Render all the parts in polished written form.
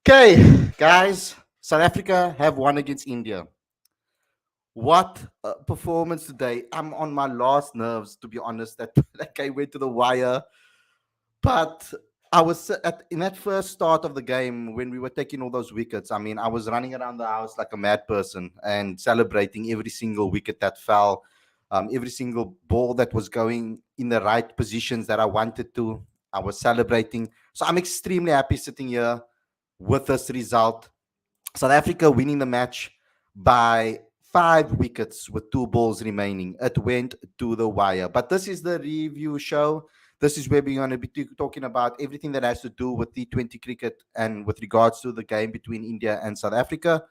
Okay, guys, South Africa have won against India. What a performance today. I'm on my last nerves, to be honest. That like I went to the wire, but I was in that first start of the game when we were taking all those wickets. I mean, I was running around the house like a mad person and celebrating every single wicket that fell, every single ball that was going in the right positions that I wanted to. I was celebrating. So I'm extremely happy sitting here with this result. South Africa winning the match by 5 wickets with 2 balls remaining. It went to the wire. But this is the review show. This is where we're going to be talking about everything that has to do with T20 cricket and with regards to the game between India and South Africa.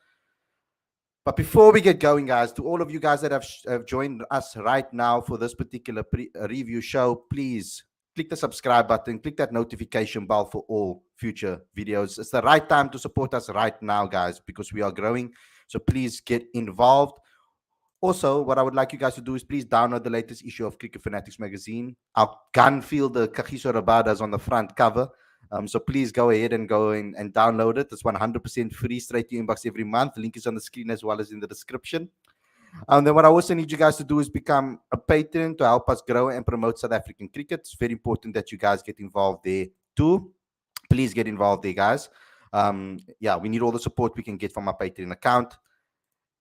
But before we get going, guys, to all of you guys that have joined us right now for this particular review show, please click the subscribe button, click that notification bell for all future videos. It's the right time to support us right now, guys, because we are growing. So please get involved. Also, what I would like you guys to do is please download the latest issue of Cricket Fanatics magazine. Our gun fielder Kagiso Rabada is on the front cover. So please go ahead and go in and download it. It's 100% free, straight to your inbox every month. The link is on the screen as well as in the description. And then what I also need you guys to do is become a patron to help us grow and promote South African cricket. It's very important that you guys get involved there too. Please get involved there, guys. We need all the support we can get from our Patreon account.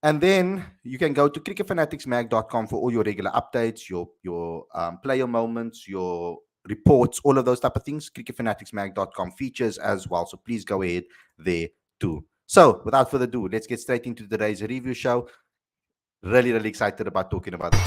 And then you can go to cricketfanaticsmag.com for all your regular updates, your player moments, your reports, all of those type of things. Cricketfanaticsmag.com features as well. So please go ahead there too. So without further ado, let's get straight into today's review show. Really, really excited about talking about it.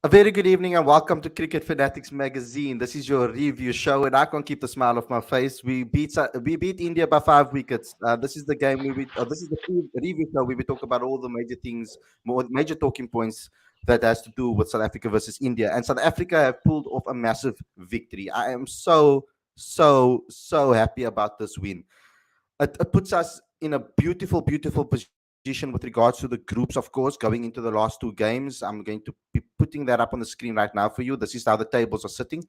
A very good evening and welcome to Cricket Fanatics magazine. This is your review show, and I can't keep the smile off my face. We beat India by 5 wickets. This is the game this is the review show where we talk about all the major things, more major talking points that has to do with South Africa versus India. And South Africa have pulled off a massive victory. I am so happy about this win. It puts us in a beautiful position with regards to the groups, of course, going into the last 2 games. I'm going to be putting that up on the screen right now for you. This is how the tables are sitting.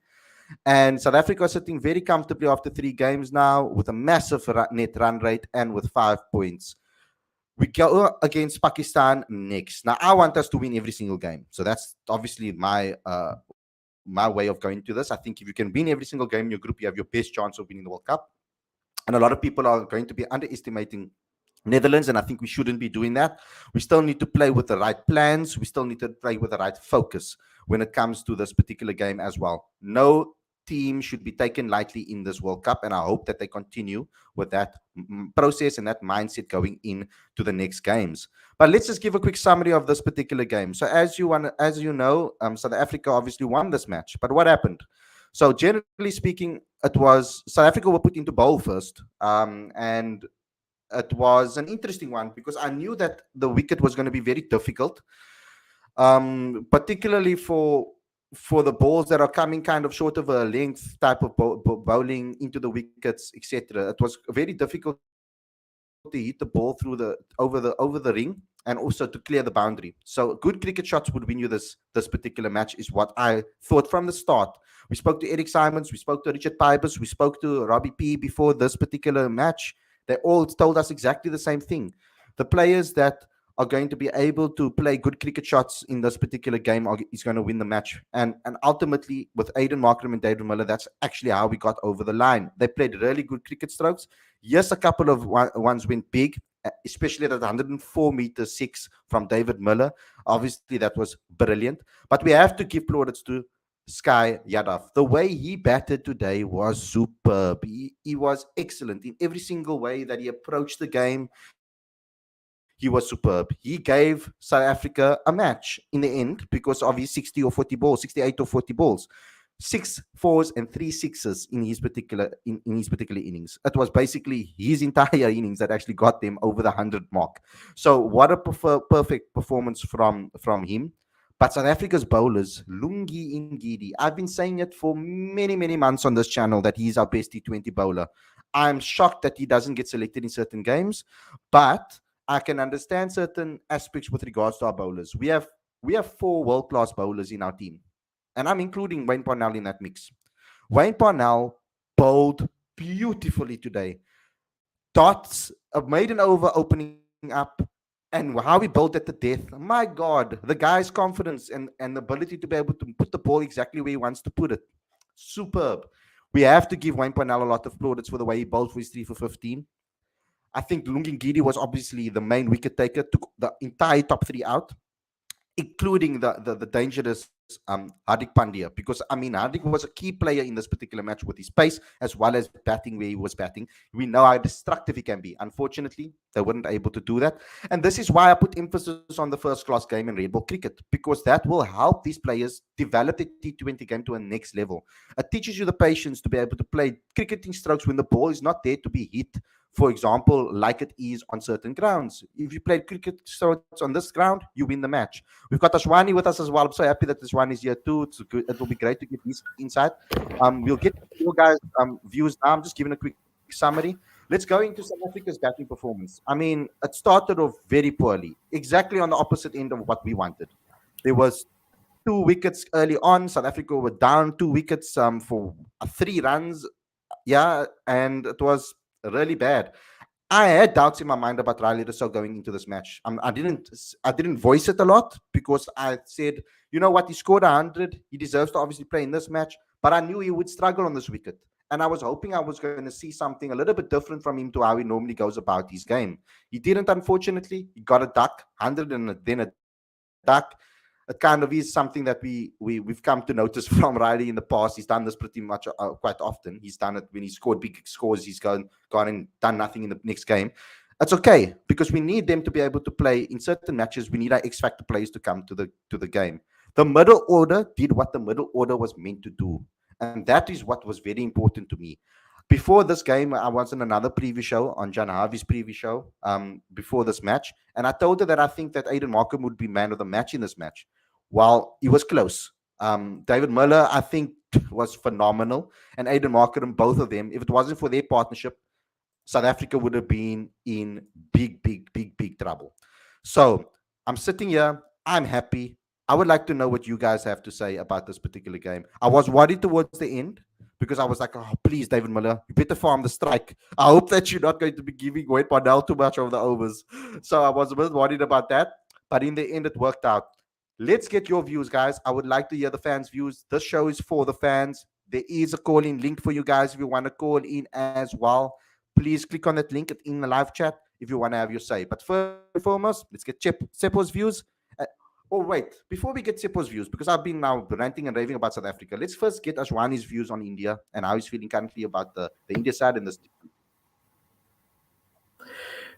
And South Africa is sitting very comfortably after 3 games now with a massive net run rate and with 5 points. We go against Pakistan next. Now, I want us to win every single game. So that's obviously my way of going to this. I think if you can win every single game in your group, you have your best chance of winning the World Cup. And a lot of people are going to be underestimating Netherlands, and I think we shouldn't be doing that. We still need to play with the right plans. We still need to play with the right focus when it comes to this particular game as well. No team should be taken lightly in this World Cup, and I hope that they continue with that process and that mindset going in to the next games. But let's just give a quick summary of this particular game. So as you know, South Africa obviously won this match, but what happened? So generally speaking, it was South Africa were put into bowl first, and it was an interesting one because I knew that the wicket was going to be very difficult, particularly for the balls that are coming kind of short of a length type of bowling into the wickets, etc. It was very difficult to hit the ball through over the ring and also to clear the boundary. So good cricket shots would win you this particular match is what I thought from the start. We spoke to Eric Simons, we spoke to Richard Pybus, we spoke to Robbie P before this particular match. They all told us exactly the same thing. The players that are going to be able to play good cricket shots in this particular game is going to win the match. And ultimately, with Aiden Markram and David Miller, that's actually how we got over the line. They played really good cricket strokes. Yes, a couple of ones went big, especially that 104-meter 6 from David Miller. Obviously, that was brilliant. But we have to give plaudits to Sky Yadav. The way he batted today was superb. He was excellent in every single way that he approached the game. He was superb. He gave South Africa a match in the end because of his 60 or 40 balls, 68 or 40 balls. 6 4s and 3 6s in his particular innings. It was basically his entire innings that actually got them over the 100 mark. So what a perfect performance from him. But South Africa's bowlers, Lungi Ngidi, I've been saying it for many, many months on this channel that he's our best T20 bowler. I'm shocked that he doesn't get selected in certain games, but I can understand certain aspects with regards to our bowlers. We have four world class bowlers in our team, and I'm including Wayne Parnell in that mix. Wayne Parnell bowled beautifully today. Dots, a maiden over opening up, and how he bowled at the death. My God, the guy's confidence and the ability to be able to put the ball exactly where he wants to put it. Superb. We have to give Wayne Parnell a lot of plaudits for the way he bowled for his 3 for 15. I think Lungingidi was obviously the main wicket taker, took the entire top three out, including the dangerous Hardik Pandya, because I mean Hardik was a key player in this particular match with his pace as well as batting where he was batting. We know how destructive he can be. Unfortunately, they weren't able to do that, and this is why I put emphasis on the first class game in red ball cricket, because that will help these players develop the T20 game to a next level. It teaches you the patience to be able to play cricketing strokes when the ball is not there to be hit, for example, like it is on certain grounds. If you play cricket strokes on this ground, you win the match. We've got Ashwani with us as well. I'm so happy that Ashwani is here too. It's good. It will be great to get his insight. We'll get your guys' views now. I'm just giving a quick summary. Let's go into South Africa's batting performance. I mean, it started off very poorly, exactly on the opposite end of what we wanted. There was two wickets early on. South Africa were down two wickets for three runs. Yeah, and it was really bad. I had doubts in my mind about Riley Rousseau going into this match. I didn't voice it a lot because I said, you know what, he scored 100. He deserves to obviously play in this match, but I knew he would struggle on this wicket. And I was hoping I was going to see something a little bit different from him to how he normally goes about his game. He didn't, unfortunately. He got a duck, 100 and then a duck. It kind of is something that we've come to notice from Riley in the past. He's done this pretty much quite often. He's done it when he scored big scores. He's gone and done nothing in the next game. It's okay because we need them to be able to play in certain matches. We need our X factor players to come to the game. The middle order did what the middle order was meant to do, and that is what was very important to me. Before this game, I was on another preview show on John Harvey's preview show before this match, and I told her that I think that Aiden Markham would be man of the match in this match. While he was close, David Miller, I think, was phenomenal, and Aiden Markham, both of them. If it wasn't for their partnership, South Africa would have been in big, big, big, big trouble. So I'm sitting here. I'm happy. I would like to know what you guys have to say about this particular game. I was worried towards the end because I was like, oh, please, David Miller, you better farm the strike. I hope that you're not going to be giving Wade Parnell too much of the overs. So I was a bit worried about that. But in the end, it worked out. Let's get your views, guys. I would like to hear the fans' views. This show is for the fans. There is a call in link for you guys if you want to call in as well. Please click on that link in the live chat if you want to have your say. But first and foremost, let's get Sepo's views. Uh, oh, wait. Before we get Sepo's views, because I've been now ranting and raving about South Africa, let's first get Ashwani's views on India and how he's feeling currently about the India side and this.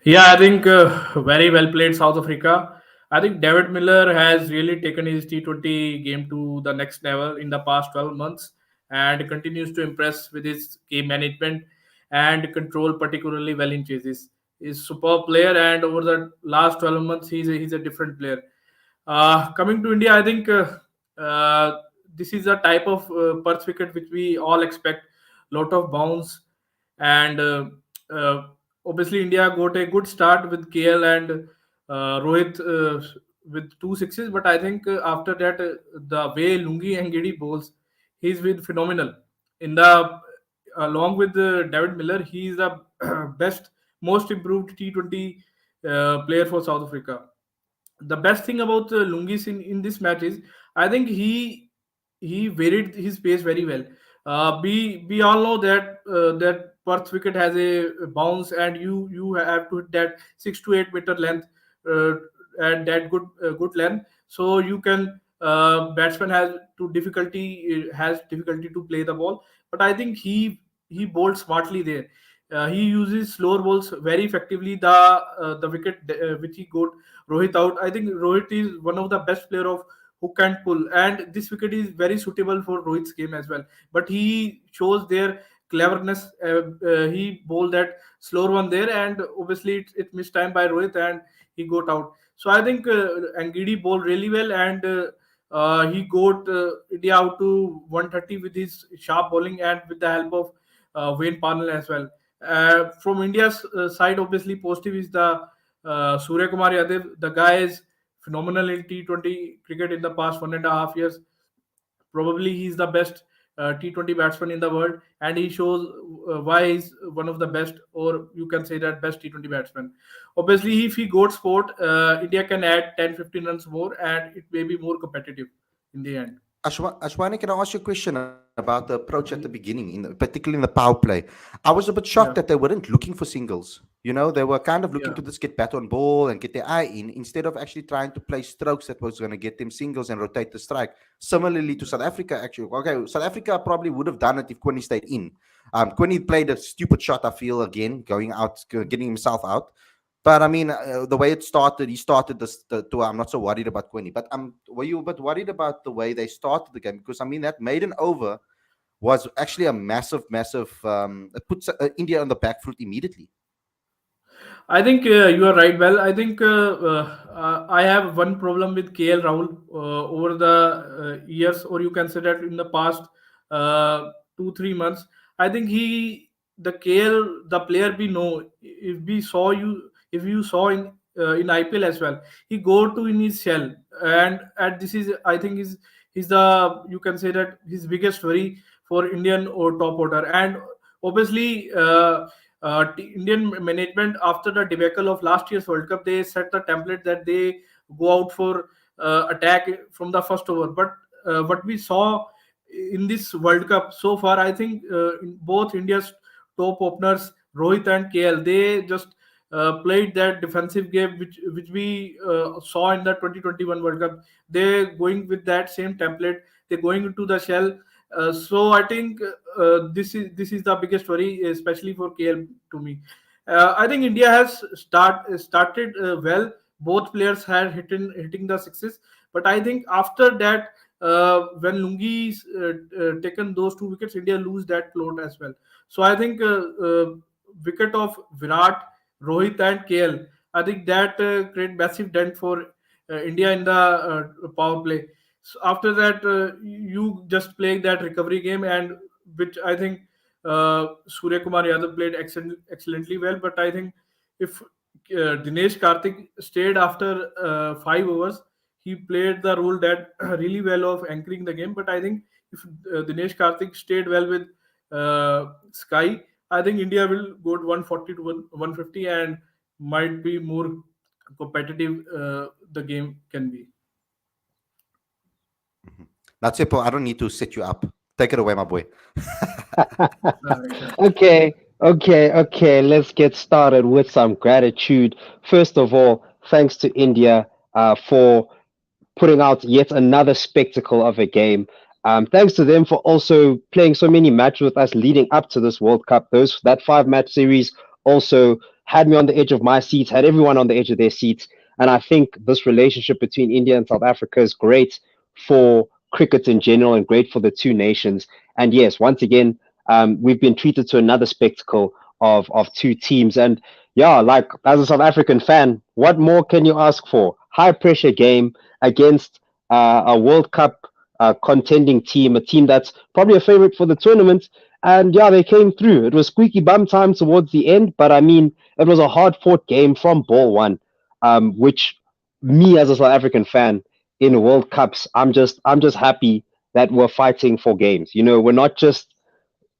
Yeah, I think very well played South Africa. I think David Miller has really taken his T20 game to the next level in the past 12 months and continues to impress with his game management and control, particularly well in chases. He's a superb player, and over the last 12 months, he's a different player. Coming to India, I think uh, this is a type of Perth wicket which we all expect. Lot of bounce, and uh, obviously India got a good start with KL and Rohit with two sixes. But I think after that, the way Lungi and Gidi bowls, he's with phenomenal. In the along with David Miller, he is the best, most improved T20 player for South Africa. The best thing about Lungis in this match is I think he varied his pace very well. We all know that that Perth wicket has a bounce, and you have to hit that 6 to 8 meter length, uh, and that good length. So you can batsman has difficulty to play the ball, but I think he bowled smartly there. He uses slower balls very effectively. The wicket which he got Rohit out. I think Rohit is one of the best player of who can pull, and this wicket is very suitable for Rohit's game as well. But he shows their cleverness. He bowled that slower one there, and obviously it missed time by Rohit, and he got out. So I think Angidi bowled really well, and He got India out to 130 with his sharp bowling and with the help of Wayne Parnell as well. From India's side, obviously positive is the Surya Kumar Yadav. The guy is phenomenal in T20 cricket in the past 1.5 years. Probably he's the best T20 batsman in the world, and he shows why he's one of the best, or you can say that best T20 batsman. Obviously, if he got sport, India can add 10-15 runs more, and it may be more competitive in the end. Ashwani, can I ask you a question about the approach at the beginning, particularly in the power play? I was a bit shocked that Yeah, they weren't looking for singles. They were kind of looking to yeah. just get bat on ball and get their eye in instead of actually trying to play strokes that was going to get them singles and rotate the strike. Similarly to South Africa, actually. Okay, South Africa probably would have done it if Quinny stayed in. Quinny played a stupid shot, I feel, again, going out, getting himself out. But I mean, the way it started, he started the tour. I'm not so worried about Quinny, but were you a bit worried about the way they started the game? Because I mean, that maiden over was actually a massive, massive. It puts India on the back foot immediately. I think you are right. Well, I think I have one problem with KL Rahul over the years, or you can say that in the past 2-3 months. I think the KL, the player we know, if you saw in IPL as well, he go to in his shell, and at this is I think is the, you can say that his biggest worry for Indian or top order, and obviously. Indian management after the debacle of last year's World Cup, they set the template that they go out for attack from the first over. But what we saw in this World Cup so far, I think both India's top openers, Rohit and KL, they just played that defensive game which we saw in the 2021 World Cup. They going with that same template. They're going into the shell. So I think this is the biggest worry, especially for KL to me. I think India has started well. Both players had hitting the sixes, but I think after that, when Lungi's taken those 2 wickets, India lose that float as well. So I think wicket of Virat, Rohit, and KL, I think that create massive dent for India in the power play. So after that, you just playing that recovery game, and which I think Surya Kumar Yadav played excellently well. But I think if Dinesh Karthik stayed after 5 overs, he played the role that really well of anchoring the game. But I think if Dinesh Karthik stayed well with Sky, I think India will go to 140 to 150 and might be more competitive. The game can be. Mhm. Now, Tsepo, I don't need to set you up. Take it away, my boy. Exactly. Okay. Let's get started with some gratitude. First of all, thanks to India for putting out yet another spectacle of a game. Thanks to them for also playing so many matches with us leading up to this World Cup. That 5 match series also had me on the edge of my seats, had everyone on the edge of their seats. And I think this relationship between India and South Africa is great for cricket in general and great for the two nations. And yes, once again, we've been treated to another spectacle of two teams. And yeah, like as a South African fan, what more can you ask for? High pressure game against a World Cup contending team, a team that's probably a favorite for the tournament. And yeah, they came through. It was squeaky bum time towards the end, but I mean, it was a hard fought game from ball one, which me as a South African fan in World Cups, I'm just happy that we're fighting for games. We're not just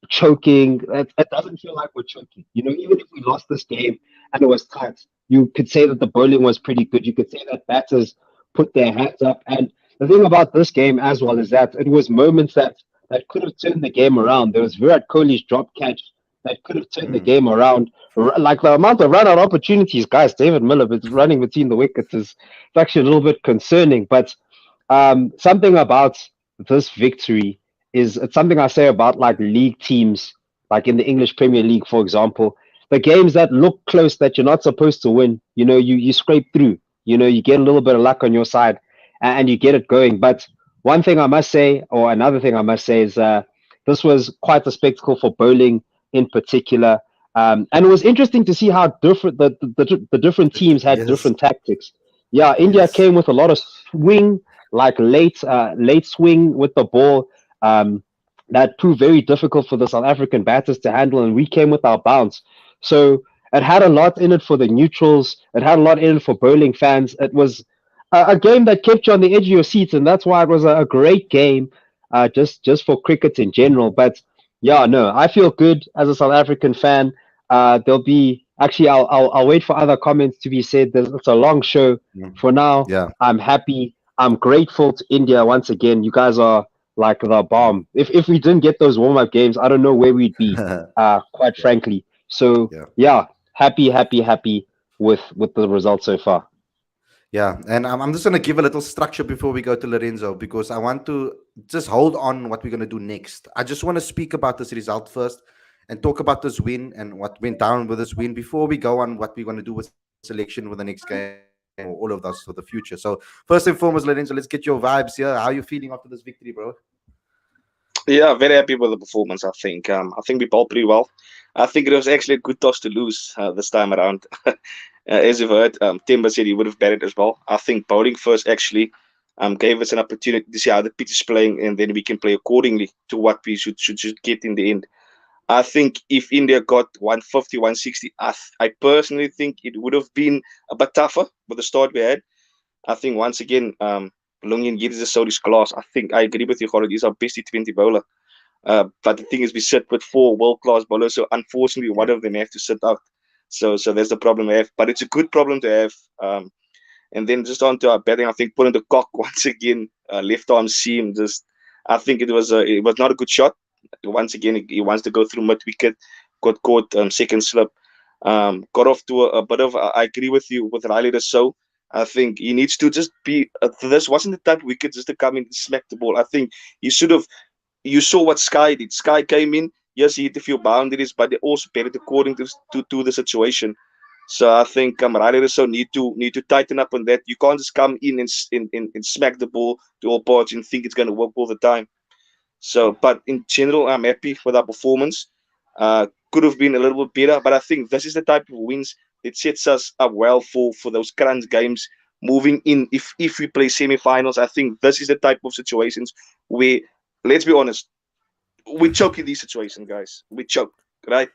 choking. It doesn't feel like we're choking. Even if we lost this game and it was tight, you could say that the bowling was pretty good. You could say that batters put their hands up. And the thing about this game as well is that it was moments that could have turned the game around. There was Virat Kohli's drop catch that could have turned the Mm. game around. Like the amount of run out opportunities, guys. David Miller is running between the wickets is it's actually a little bit concerning. But something about this victory is it's something I say about like league teams, like in the English Premier League, for example. The games that look close that you're not supposed to win, you scrape through. You get a little bit of luck on your side, and you get it going. But one thing I must say, or another thing I must say, is this was quite a spectacle for bowling in particular. And it was interesting to see how different the different teams had Yes, different tactics. Yeah, India yes. came with a lot of swing like late swing with the ball. Um, that proved very difficult for the South African batters to handle, and we came with our bounce. So it had a lot in it for the neutrals. It had a lot in it for bowling fans. It was a game that kept you on the edge of your seats, and that's why it was a great game, just for cricket in general. But yeah, no, I feel good as a South African fan. There'll be actually, I'll wait for other comments to be said. It's a long show. Mm. For now, Yeah. I'm happy. I'm grateful to India once again. You guys are like the bomb. If we didn't get those warm up games, I don't know where we'd be. Quite Yeah. frankly. So Yeah. yeah, happy with the results so far. Yeah, and I'm just going to give a little structure before we go to Lorenzo because I want to just hold on what we're going to do next. I just want to speak about this result first and talk about this win and what went down with this win before we go on what we're going to do with selection for the next game or all of those for the future. So first and foremost, Lorenzo, let's get your vibes here. How are you feeling after this victory, bro? Yeah, very happy with the performance. I think we bowled pretty well. I think it was actually a good toss to lose this time around. As you've heard, Temba said he would have batted as well. I think bowling first actually gave us an opportunity to see how the pitch is playing, and then we can play accordingly to what we should get in the end. I think if India got 150, 160, I personally think it would have been a bit tougher with the start we had. I think once again, Lungian gives us so this class. I think I agree with you, Khalid. He's our best T20 bowler. But the thing is, we sit with four world class bowlers, so unfortunately, one Yeah. of them have to sit out. So that's the problem we have. But it's a good problem to have. And then just on to our batting, I think putting the cock once again, left arm seam. Just I think it was not a good shot. Once again, he wants to go through mid wicket, got caught second slip, got off to a bit of. I agree with you with Riley so. I think he needs to just be. This wasn't the type of wicket just to come in and smack the ball. I think he should have. You saw what Sky did. Sky came in. Yes, he hit a few boundaries, but they also batted according to the situation. So I think Riley Russo need to tighten up on that. You can't just come in and smack the ball to all parts and think it's going to work all the time. So, but in general, I'm happy with our performance. Could have been a little bit better, but I think this is the type of wins that sets us up well for those crunch games moving in. If we play semi-finals, I think this is the type of situations where, let's be honest, we choke in these situations, guys. We choke, right?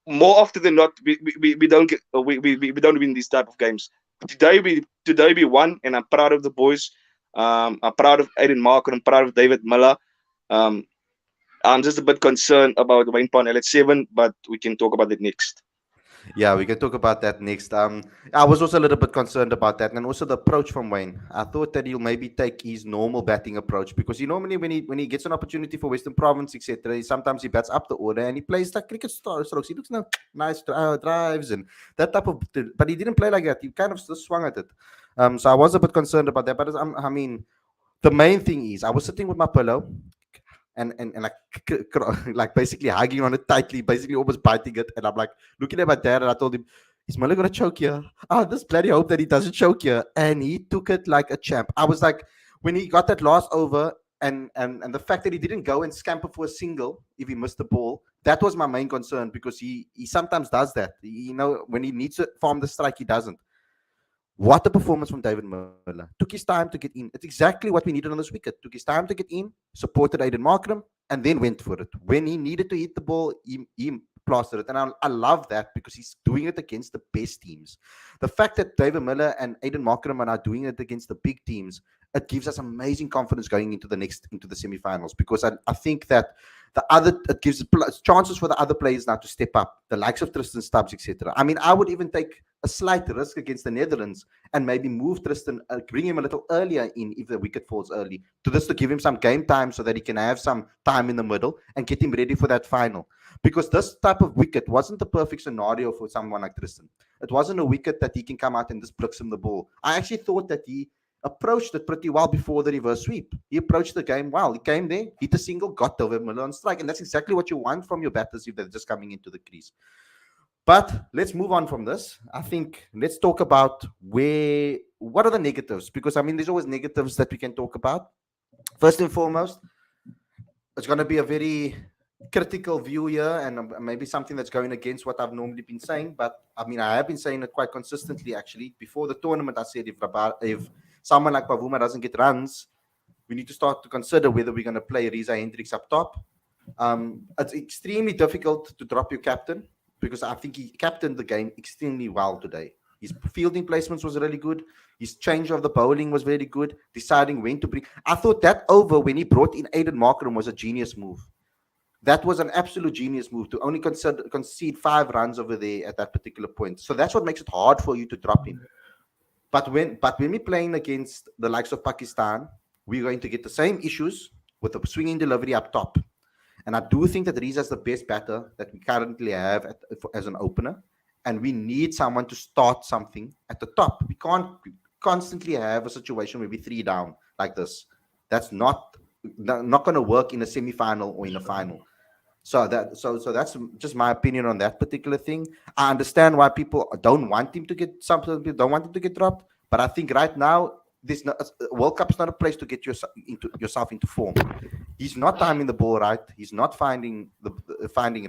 More often than not, we don't get we don't win these type of games. Today we won, and I'm proud of the boys. I'm proud of Aiden Marker. I'm proud of David Miller. Um, I'm just a bit concerned about Wayne Parnell at 7, but we can talk about it next. Yeah, we can talk about that next. I was also a little bit concerned about that, and also the approach from Wayne. I thought that he'll maybe take his normal batting approach because he normally, when he gets an opportunity for Western Province, etc., sometimes he bats up the order and he plays like cricket strokes. He looks nice drives and that type of. But he didn't play like that. He kind of just swung at it. So I was a bit concerned about that. But I mean, the main thing is, I was sitting with my pillow and like like basically hugging on it tightly, basically almost biting it. And I'm like looking at my dad, and I told him, "Is Miller gonna choke here? I just bloody hope that he doesn't choke here." And he took it like a champ. I was like, when he got that last over, and the fact that he didn't go and scamper for a single if he missed the ball, that was my main concern because he sometimes does that. You know, when he needs to farm the strike, he doesn't. What a performance from David Miller. Took his time to get in. It's exactly what we needed on this wicket. Took his time to get in, supported Aiden Markram, and then went for it. When he needed to hit the ball, he plastered it. And I love that because he's doing it against the best teams. The fact that David Miller and Aiden Markram are now doing it against the big teams, it gives us amazing confidence going into the semi-finals because I think that it gives chances for the other players now to step up, the likes of Tristan Stubbs, etc. I mean, I would even take a slight risk against the Netherlands and maybe move Tristan, bring him a little earlier in if the wicket falls early, to give him some game time so that he can have some time in the middle and get him ready for that final. Because this type of wicket wasn't the perfect scenario for someone like Tristan. It wasn't a wicket that he can come out and just blitz him the ball. I actually thought that he approached it pretty well before the reverse sweep. He approached the game well. He came there, hit a single, got over Miller on strike, and that's exactly what you want from your batters if they're just coming into the crease. But let's move on from this. I think let's talk about what are the negatives? Because I mean, there's always negatives that we can talk about. First and foremost, it's going to be a very critical view here and maybe something that's going against what I've normally been saying. But I mean, I have been saying it quite consistently actually. Before the tournament, I said if someone like Bavuma doesn't get runs, we need to start to consider whether we're going to play Reeza Hendricks up top. It's extremely difficult to drop your captain because I think he captained the game extremely well today. His fielding placements was really good. His change of the bowling was very good. Deciding when to bring. I thought that over when he brought in Aiden Markram was a genius move. That was an absolute genius move to only concede 5 runs over there at that particular point. So that's what makes it hard for you to drop him. But when we're playing against the likes of Pakistan, we're going to get the same issues with the swinging delivery up top. And I do think that Reeza is the best batter that we currently have as an opener. And we need someone to start something at the top. We can't constantly have a situation where we 3 down like this. That's not going to work in a semi-final or in a final. So that's just my opinion on that particular thing. I understand why people don't want him to get something, people don't want him to get dropped, but I think right now this World Cup is not a place to get yourself into form. He's not timing the ball right. He's not finding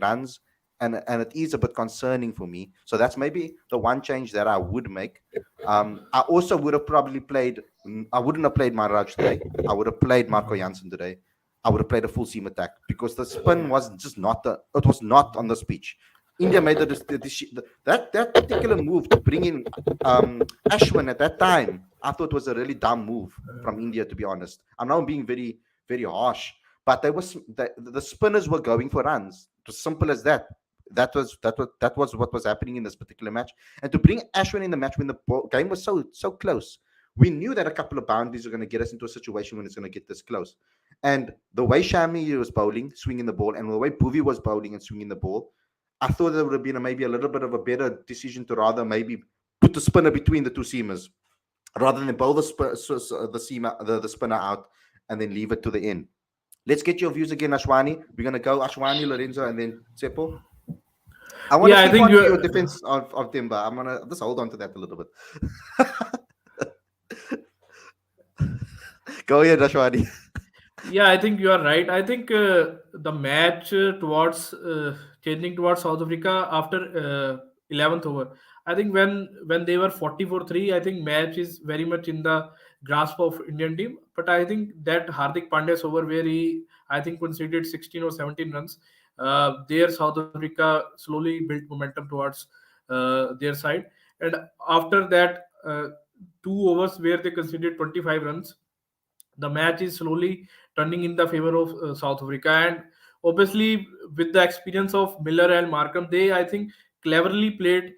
runs, and it is a bit concerning for me. So that's maybe the one change that I would make. I also would have probably played. I wouldn't have played Maharaj today. I would have played Marco Jansen today. I would have played a full seam attack because the spin was just not it was not on the pitch. India made that particular move to bring in Ashwin at that time. I thought was a really dumb move from India, to be honest. I'm now being very, very harsh, but the spinners were going for runs. It was simple as that. That was what was happening in this particular match. And to bring Ashwin in the match when the game was so close, we knew that a couple of boundaries were going to get us into a situation when it's going to get this close. And the way Shami was bowling, swinging the ball, and the way Bhuvi was bowling and swinging the ball, I thought there would have been maybe a little bit of a better decision to rather maybe put the spinner between the two seamers rather than bowl the spinner out and then leave it to the end. Let's get your views again, Ashwani. We're going to go Ashwani, Lorenzo, and then Seppo. I want Yeah, to I keep think on to you. your defense of Temba. I'm going to just hold on to that a little bit. Go ahead, Ashwani. Yeah, I think you are right. I think the match towards changing towards South Africa after 11th over. I think when they were 44-3, I think match is very much in the grasp of Indian team. But I think that Hardik Pandya's over where he I think conceded 16 or 17 runs. There South Africa slowly built momentum towards their side, and after that 2 overs where they conceded 25 runs, the match is slowly turning in the favor of South Africa. And obviously, with the experience of Miller and Markham, they I think cleverly played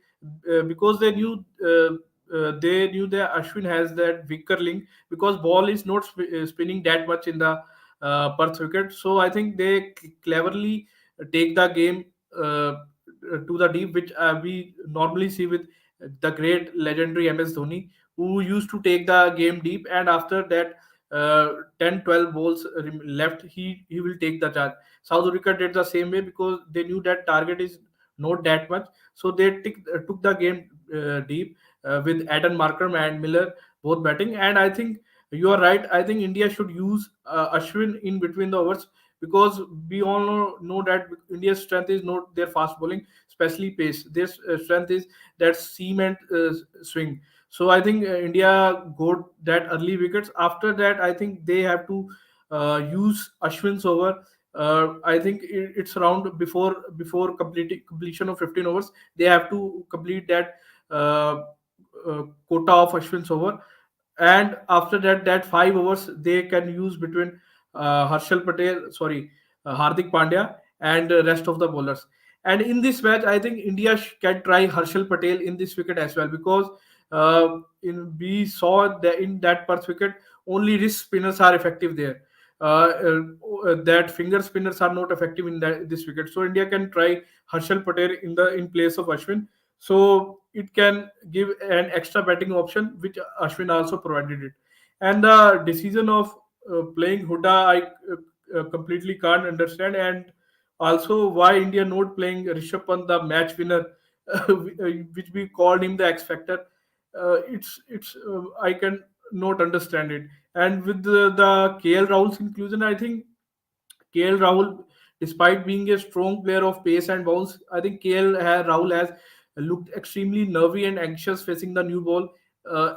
because they knew that Ashwin has that weaker link because ball is not spinning that much in the Perth wicket. So I think they cleverly take the game to the deep, which we normally see with the great legendary MS Dhoni, who used to take the game deep, and after that 10 12 balls left, he will take the charge. South Africa did the same way because they knew that target is not that much, so they took the game deep with Adam Markram and Miller both batting. And I think you are right. I think India should use Ashwin in between the overs because we all know that India's strength is not their fast bowling, especially pace. Their strength is that seam and swing. So I think India got that early wickets. After that, I think they have to use Ashwin's over. I think it's around before completion of 15 overs. They have to complete that uh, quota of Ashwin's over, and after that, that 5 overs they can use between Hardik Pandya and rest of the bowlers. And in this match, I think India can try Harshal Patel in this wicket as well because we saw that in that Perth wicket only wrist spinners are effective there. That finger spinners are not effective in this wicket. So India can try Harshal Patel in place of Ashwin. So it can give an extra batting option, which Ashwin also provided it. And the decision of playing Huda, I completely can't understand. And also why India not playing Rishabh Pant, the match winner, which we called him the X Factor. It's I can not understand it. And with the KL Rahul's inclusion, I think KL Rahul, despite being a strong player of pace and bounce, I think Rahul has looked extremely nervy and anxious facing the new ball.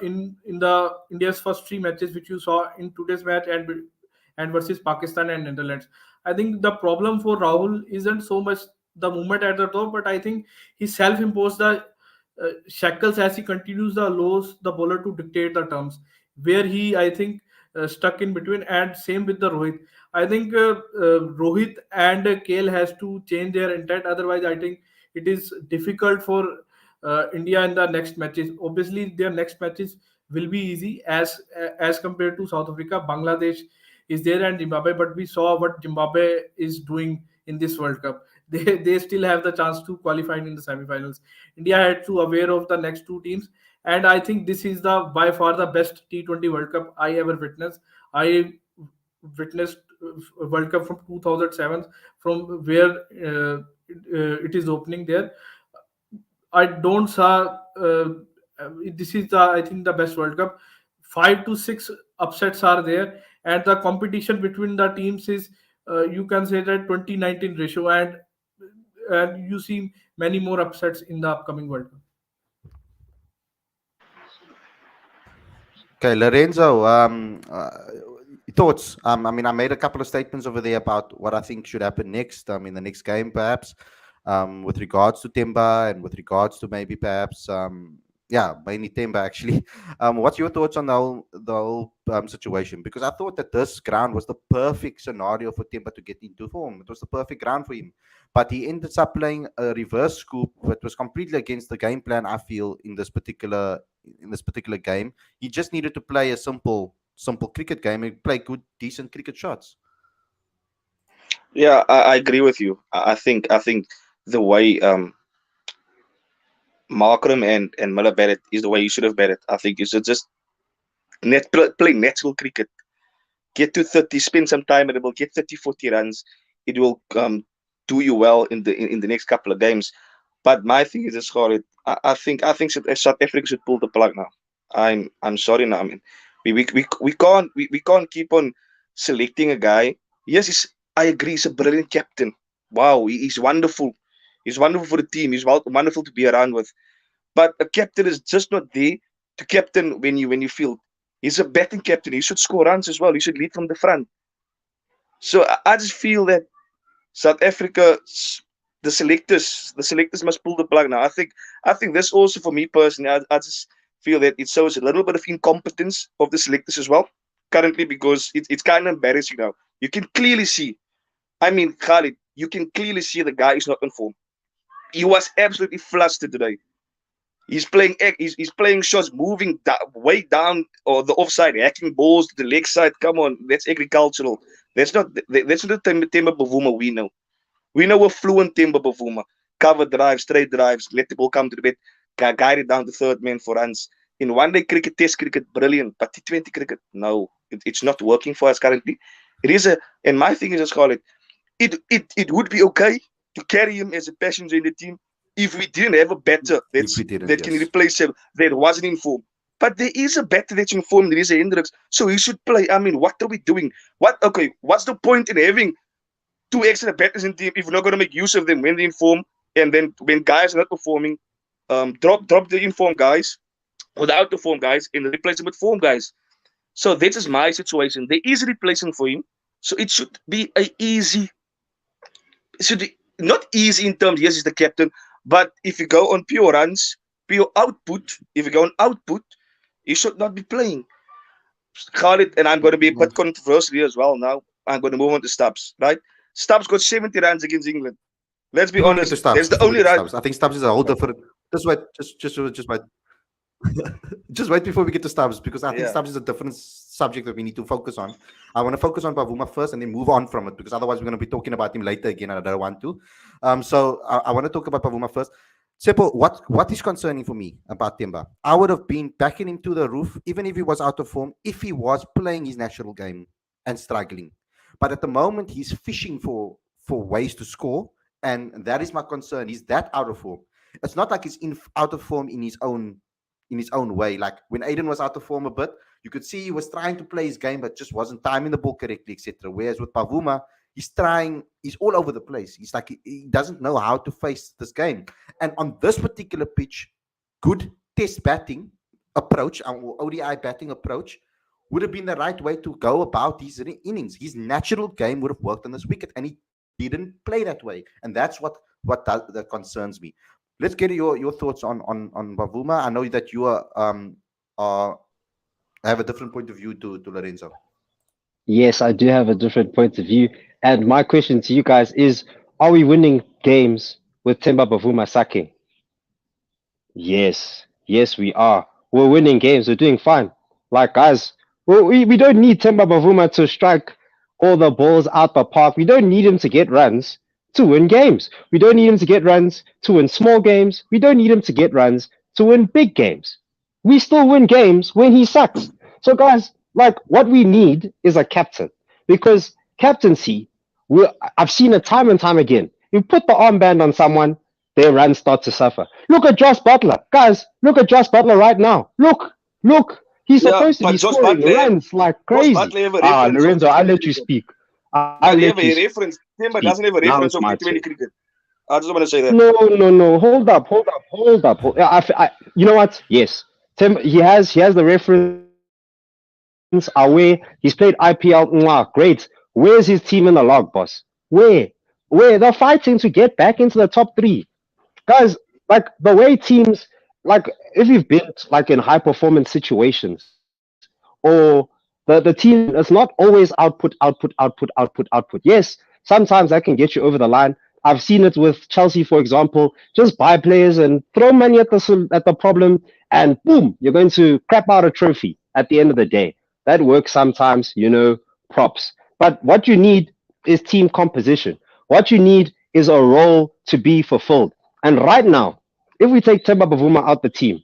in the India's first three matches, which you saw in today's match and versus Pakistan and Netherlands. I think the problem for Rahul isn't so much the movement at the top, but I think he self-imposed the shackles as he continues the allows the bowler to dictate the terms. Where he, I think, stuck in between, and same with the Rohit. I think Rohit and Kale has to change their intent. Otherwise, I think it is difficult for India in the next matches. Obviously, their next matches will be easy as compared to South Africa. Bangladesh is there and Zimbabwe, but we saw what Zimbabwe is doing in this World Cup. They still have the chance to qualify in the semifinals. India had to aware of the next two teams, and I think this is the by far the best T20 World Cup I ever witnessed. I witnessed World Cup from 2007, from where it is opening there. I don't saw. This is the I think the best World Cup. 5 to 6 upsets are there, and the competition between the teams is you can say that 2019 ratio, and you see many more upsets in the upcoming World Cup. Okay, Lorenzo, thoughts? I mean, I made a couple of statements over there about what I think should happen next, in the next game, perhaps, with regards to Temba and with regards to maybe perhaps, yeah, mainly Temba actually. What's your thoughts on the whole situation? Because I thought that this ground was the perfect scenario for Temba to get into form. It was the perfect ground for him, but he ended up playing a reverse scoop that was completely against the game plan. I feel in this particular game he just needed to play a simple cricket game and play good, decent cricket shots. Yeah, I agree with you. I think the way Markram and Miller batted is the way you should have batted. I think you should just play natural cricket. Get to 30, spend some time and it will get 30, 40 runs. It will do you well in the next couple of games. But my thing is this, Khalid. I think South Africa should pull the plug now. I'm sorry now. I mean, we can't keep on selecting a guy. Yes, I agree. He's a brilliant captain. Wow, he's wonderful. He's wonderful for the team. He's wonderful to be around with. But a captain is just not there to captain when you feel. He's a batting captain. He should score runs as well. He should lead from the front. So I just feel that South Africa, the selectors must pull the plug now. I think this also for me personally, I just feel that it shows a little bit of incompetence of the selectors as well currently because it's kind of embarrassing now. You can clearly see. I mean, Khalid, you can clearly see the guy is not in form. He was absolutely flustered today. He's playing shots, moving way down or the offside, hacking balls to the leg side. Come on, that's agricultural. That's not the Temba Bavuma we know. We know a fluent Temba Bavuma. Cover drives, straight drives, let the ball come to the bit, guide it down to third man for runs. In one day cricket, test cricket, brilliant. But T20 cricket, no, it's not working for us currently. It is and my thing is, just call it would be okay to carry him as a passenger in the team if we didn't have a batter If we didn't, that can yes. replace him that wasn't in form. But there is a batter that's in form. There is a Hendricks, so he should play. I mean, what are we doing? What? Okay, what's the point in having two extra batters in the team if we're not going to make use of them when they're in form, and then when guys are not performing, drop the informed guys without the form guys and replace them with form guys. So this is my situation. There is a replacement for him, so it should be a easy. It should be not easy in terms. Yes, he's the captain, but if you go on pure runs, pure output, if you go on output, he should not be playing. Khalid, and I'm going to be a bit controversial as well now. I'm going to move on to Stubbs, right? Stubbs got 70 runs against England. Let's be Before we get to honest. Stubbs, That's the before we only get to run. Stubbs, I think Stubbs is a whole different. Just wait. Just wait before we get to Stubbs because I think Yeah. Stubbs is a different subject that we need to focus on. I want to focus on Bavuma first and then move on from it because otherwise we're going to be talking about him later again and I don't want to. So I want to talk about Bavuma first. Simple. What is concerning for me about Temba? I would have been backing him to the roof even if he was out of form, if he was playing his natural game and struggling. But at the moment he's fishing for ways to score, and that is my concern. He's that out of form. It's not like he's out of form in his own way. Like when Aiden was out of form a bit, you could see he was trying to play his game, but just wasn't timing the ball correctly, etc. Whereas with Pavuma, he's all over the place. He's like he doesn't know how to face this game. And on this particular pitch, good test batting. approach, our ODI batting approach, would have been the right way to go about these innings. His natural game would have worked on this wicket, and he didn't play that way, and that's that concerns me. Let's get your thoughts on Bavuma. I know that you are have a different point of view to Lorenzo. Yes, I do have a different point of view. And my question to you guys is, are we winning games with Temba Bavuma sacking? Yes, yes, we are. We're winning games. We're doing fine. Like, guys, we don't need Temba Bavuma to strike all the balls out the park. We don't need him to get runs to win games. We don't need him to get runs to win small games. We don't need him to get runs to win big games. We still win games when he sucks. So, guys, like, what we need is a captain because captaincy, I've seen it time and time again. You put the armband on someone, their runs start to suffer. Look at Josh Butler. Guys, look at Josh Butler right now. Look. He's Yeah, supposed to but be scoring runs like Josh crazy. Butler have a reference of Lorenzo, I'll let T20 you cricket. speak. I'll But they have let you a reference. Temba speak. doesn't have a Now reference it's of my T20 turn. cricket. I just want to say that. No. Hold up. You know what? Yes, Tim. He has the reference. Away. He's played IPL. Mwah, great. Where's his team in the log, boss? Where they're fighting to get back into the top three, guys. Like the way teams, like if you've been like in high performance situations, or the team is winning, it's not always output. Yes, sometimes that can get you over the line. I've seen it with Chelsea, for example. Just buy players and throw money at the problem, and boom, you're going to crap out a trophy at the end of the day. That works sometimes, props. But what you need is team composition. What you need is a role to be fulfilled. And right now, if we take Temba Bavuma out the team,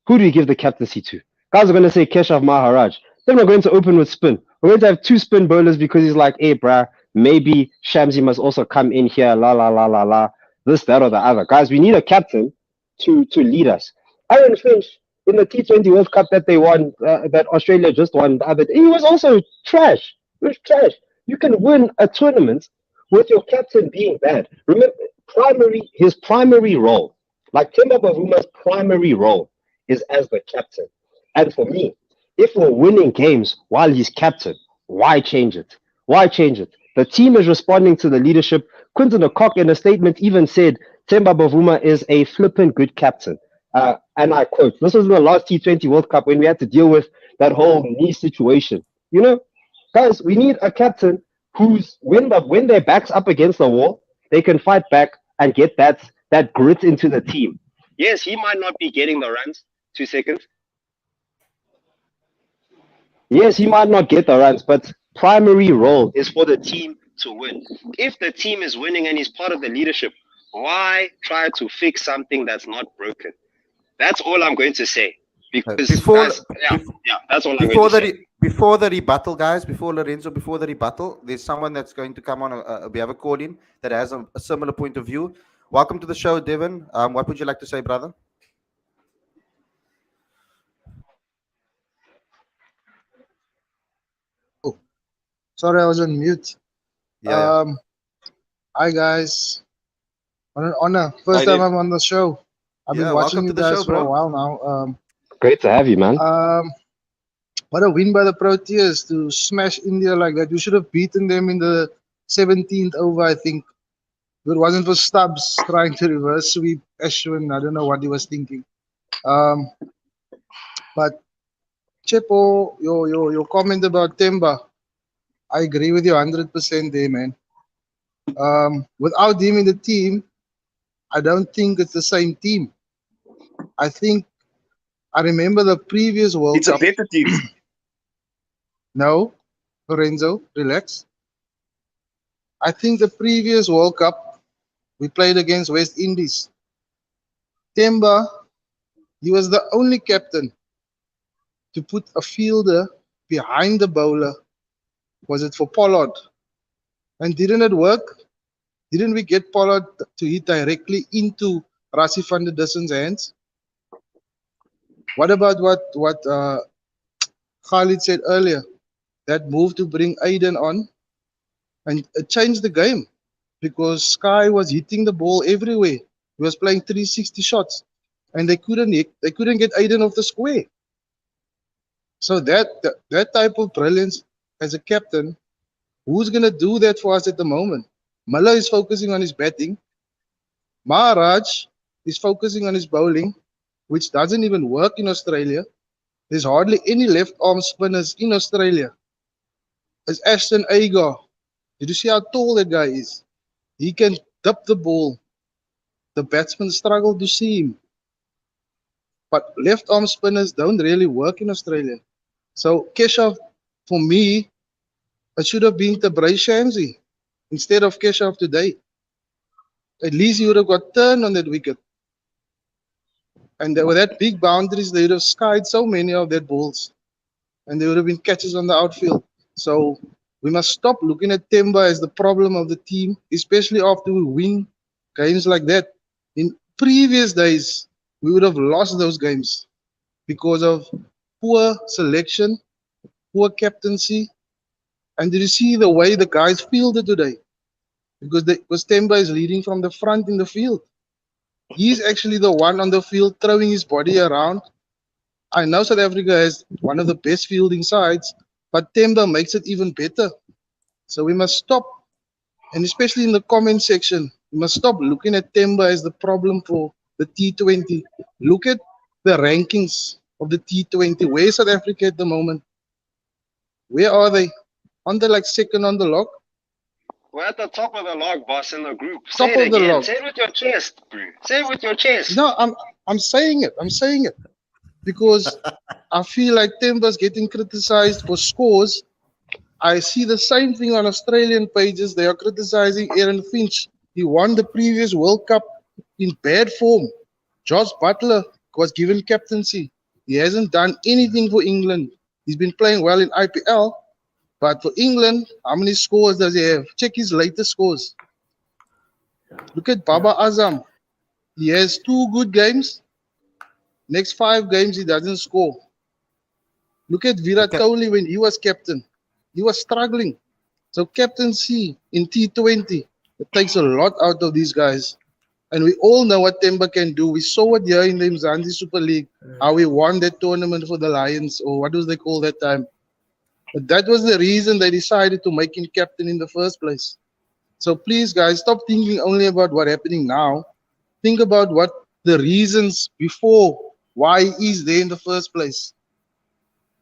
who do you give the captaincy to? Guys are going to say Keshav Maharaj. Then we're going to open with spin. We're going to have two spin bowlers because he's like, hey, bruh, maybe Shamsi must also come in here, la, this, that, or the other. Guys, we need a captain to lead us. Aaron Finch, in the T20 World Cup that they won, that Australia just won the other day, he was also trash. He was trash. You can win a tournament with your captain being bad. Remember, his primary role, like Temba Bavuma's primary role, is as the captain. And for me, if we're winning games while he's captain, why change it? Why change it? The team is responding to the leadership. Quinton de Kock in a statement even said Temba Bavuma is a flippin' good captain. And I quote, this was in the last T20 World Cup when we had to deal with that whole knee situation. Guys, we need a captain who's when their back's up against the wall, they can fight back and get that grit into the team. Yes, he might not be getting the runs. 2 seconds. Yes, he might not get the runs, but primary role is for the team to win. If the team is winning and he's part of the leadership, why try to fix something that's not broken? That's all I'm going to say. Because that's all I'm going to say. Before the rebuttal, guys, before the rebuttal, there's someone that's going to come on. We have a call in that has a similar point of view. Welcome to the show, Devin. What would you like to say, brother? Oh, sorry, I was on mute. Yeah. Hi guys. What an honor. First Hi, time Dave. I'm on the show. I've been watching welcome you to the guys show, for a bro. while now. Great to have you, man. What a win by the Proteas to smash India like that. You should have beaten them in the 17th over, I think. If it wasn't for Stubbs trying to reverse sweep Ashwin, I don't know what he was thinking. But Chepo, your comment about Temba, I agree with you 100% there, man. Without him in the team, I don't think it's the same team. I remember the previous World It's a Cup. better team. No, Lorenzo, relax. I think the previous World Cup, we played against West Indies. Temba, he was the only captain to put a fielder behind the bowler. Was it for Pollard? And didn't it work? Didn't we get Pollard to hit directly into Rassie van der Dussen's hands? What about what Khalid said earlier? That move to bring Aiden on, and it changed the game because Sky was hitting the ball everywhere. He was playing 360 shots, and they couldn't get Aiden off the square. So that type of brilliance as a captain, who's gonna do that for us at the moment? Miller is focusing on his batting. Maharaj is focusing on his bowling, which doesn't even work in Australia. There's hardly any left arm spinners in Australia. As Ashton Agar, did you see how tall that guy is? He can dip the ball. The batsmen struggle to see him. But left arm spinners don't really work in Australia. So Keshav, for me, it should have been Tabray Shamsi instead of Keshav today. At least he would have got turned on that wicket. And with that big boundaries, they would have skied so many of their balls. And there would have been catches on the outfield. So we must stop looking at Temba as the problem of the team, especially after we win games like that. In previous days, we would have lost those games because of poor selection, poor captaincy. And did you see the way the guys fielded today? Because Temba is leading from the front in the field. He's actually the one on the field throwing his body around. I know South Africa has one of the best fielding sides, but Temba makes it even better. So we must stop, and especially in the comment section, we must stop looking at Temba as the problem for the T20. Look at the rankings of the T20. Where is South Africa at the moment? Where are they? Aren't they like second on the log? We're at the top of the log, boss, in the group. Top Say it of the again. log. Say it with your chest, bro. Say it with your chest. No, I'm saying it. I'm saying it because I feel like Temba's getting criticized for scores. I see the same thing on Australian pages. They are criticizing Aaron Finch. He won the previous World Cup in bad form. Josh Butler was given captaincy. He hasn't done anything for England. He's been playing well in IPL, but for England, how many scores does he have? Check his latest scores. Look at Baba Azam. He has 2 good games. Next 5 games, he doesn't score. Look at Virat Okay. Kohli when he was captain. He was struggling. So captaincy in T20, it takes a lot out of these guys. And we all know what Temba can do. We saw it here in the Mzansi Super League, how we won that tournament for the Lions, or what was they call that time. But that was the reason they decided to make him captain in the first place. So please, guys, stop thinking only about what's happening now. Think about what the reasons before why he is there in the first place.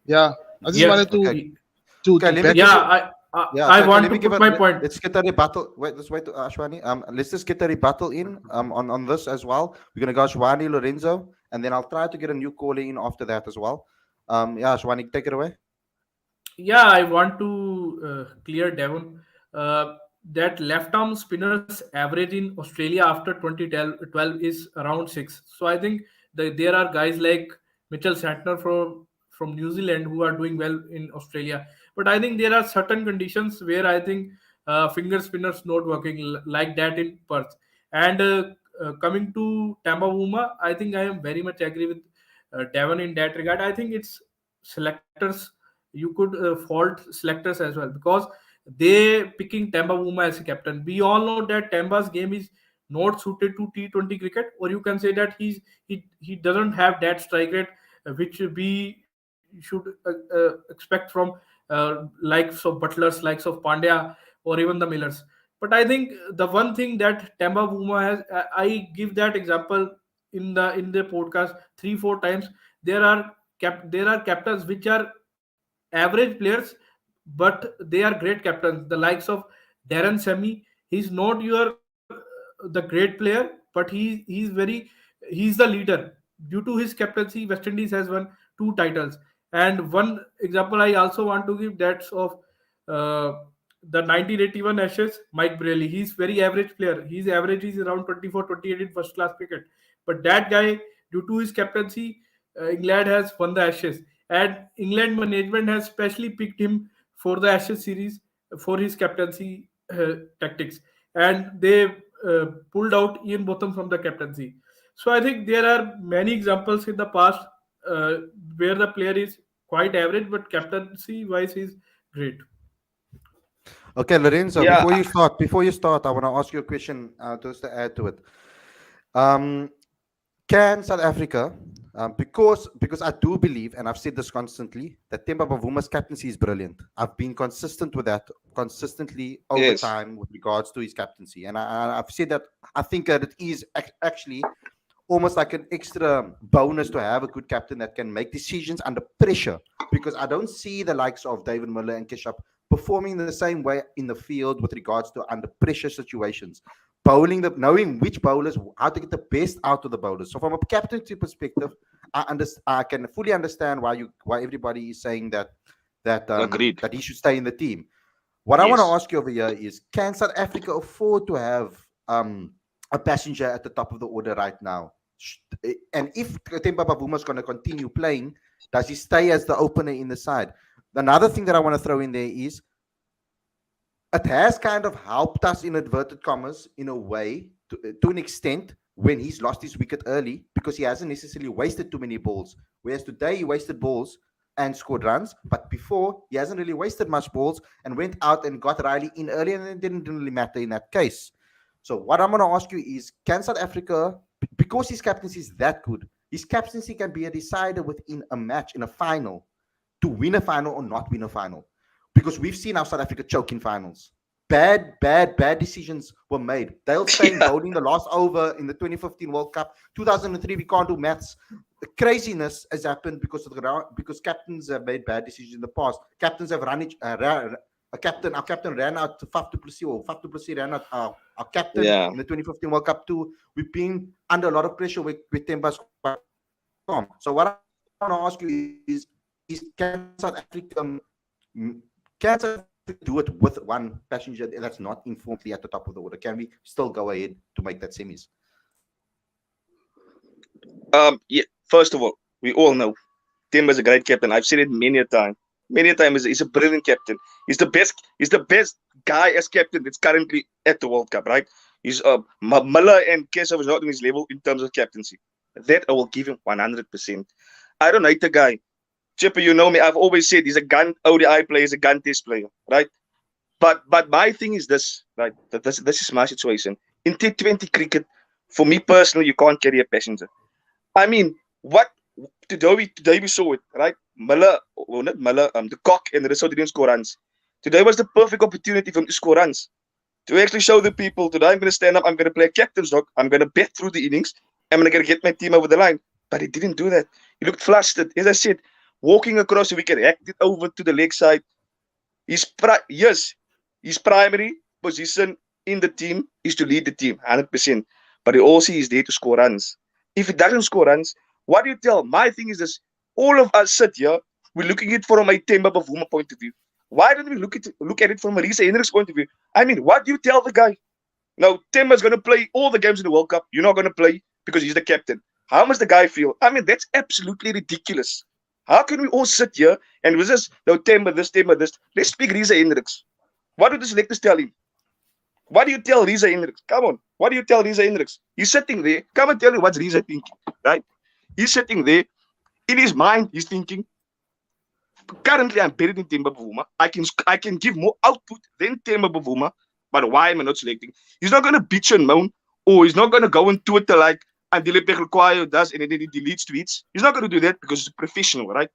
Yeah, I just Yeah, wanted to Okay. to Okay, to let me back. give yeah. you. Yeah, I okay, want let to me give put it. my point. Let's get a rebuttal. Wait, let's wait, Ashwani. Let's just get a rebuttal in on this as well. We're gonna go Ashwani, Lorenzo, and then I'll try to get a new caller in after that as well. Yeah, Ashwani, take it away. Yeah, I want to clear Devon. That left arm spinners average in Australia after 2012 is around 6. So I think there are guys like Mitchell Santner from New Zealand who are doing well in Australia. But I think there are certain conditions where I think finger spinners not working like that in Perth. And coming to Tamba Bavuma, I think I am very much agree with Devon in that regard. I think it's selectors. You could fault selectors as well because they picking Temba Bavuma as a captain. We all know that Temba's game is not suited to T20 cricket, or you can say that he doesn't have that strike rate which we should expect from likes of Butlers, likes of Pandya, or even the Millers. But I think the one thing that Temba Bavuma has, I give that example in the podcast 3 4 times. There are there are captains which are average players, but they are great captains. The likes of Darren Semi, he's not your the great player, but he's the leader. Due to his captaincy, West Indies has won 2 titles. And one example I also want to give, that's of uh, the 1981 Ashes, Mike Braley. He's very average player. His average is around 24 28 in first class cricket. But that guy, due to his captaincy, England has won the Ashes, and England management has specially picked him for the Ashes series for his captaincy tactics, and they pulled out Ian Botham from the captaincy. So I think there are many examples in the past uh, where the player is quite average, but captaincy wise is great. Okay, Lorenzo. Yeah, Before you start, I want to ask you a question just to add to it. Um, can South Africa Because I do believe, and I've said this constantly, that Temba Bavuma's captaincy is brilliant. I've been consistent with that consistently over Yes, time with regards to his captaincy, and I've said that I think that it is actually almost like an extra bonus to have a good captain that can make decisions under pressure. Because I don't see the likes of David Miller and Keshap performing the same way in the field with regards to under pressure situations. Knowing which bowlers, how to get the best out of the bowlers. So from a captaincy perspective, I can fully understand why everybody is saying agreed. that he should stay in the team. What I want to Yes. ask you over here is: can South Africa afford to have a passenger at the top of the order right now? And if Temba Bavuma is going to continue playing, does he stay as the opener in the side? Another thing that I want to throw in there is it has kind of helped us in inverted commas in a way to an extent when he's lost his wicket early because he hasn't necessarily wasted too many balls. Whereas today he wasted balls and scored runs, but before he hasn't really wasted much balls and went out and got Riley in early, and it didn't really matter in that case. So what I'm going to ask you is, can South Africa, because his captaincy is that good, his captaincy can be a decider within a match in a final to win a final or not win a final? Because we've seen how South Africa choke in finals. Bad decisions were made. Dale Steyn Yeah. bowling the last over in the 2015 World Cup. 2003, we can't do maths. Craziness has happened because captains have made bad decisions in the past. Captains have run it. Our captain ran out to Faf du Plessis, or Faf du Plessis ran out our captain Yeah. in the 2015 World Cup too. We've been under a lot of pressure with Temba's form. So what I want to ask you is can South Africa do it with one passenger that's not informally at the top of the order? Can we still go ahead to make that semis? Yeah. First of all, we all know Tim is a great captain. I've said it many a time. Many a time, he's a brilliant captain. He's the best. He's the best guy as captain that's currently at the World Cup, right? He's Miller and Keshav is not on his level in terms of captaincy. That I will give him 100%. I don't hate the guy. Chipper, you know me. I've always said he's a gun ODI player, he's a gun test player, right? But my thing is this, right? This is my situation. In T20 cricket, for me personally, you can't carry a passenger. I mean, what today we saw it, right? Miller, well, not Miller, the cock and the result didn't score runs. Today was the perfect opportunity for him to score runs. To actually show the people today, I'm going to stand up, I'm going to play a captain's dog, I'm going to bet through the innings, I'm going to get my team over the line. But he didn't do that. He looked flustered. As I said, walking across the wicket, hacked it over to the leg side. Yes, his primary position in the team is to lead the team, 100%. But he also is there to score runs. If he doesn't score runs, what do you tell? My thing is this: all of us sit here, we're looking at it from a Temba Bavuma point of view. Why don't we look at it from a Reeza Hendricks point of view? I mean, what do you tell the guy? Now, Temba's going to play all the games in the World Cup. You're not going to play because he's the captain. How must the guy feel? I mean, that's absolutely ridiculous. How can we all sit here and resist? No, Temba this, Temba this. Let's speak Reeza Hendricks. What do the selectors tell him? What do you tell Reeza Hendricks? Come on. What do you tell Reeza Hendricks? He's sitting there. Come and tell me what's Reeza thinking, right? He's sitting there. In his mind, he's thinking, currently I'm better than Temba Bavuma. I can give more output than Temba Bavuma, but why am I not selecting? He's not going to bitch and moan, or he's not going to go on Twitter like Andile Pekrequayo does and then he deletes tweets. He's not going to do that because he's a professional, right?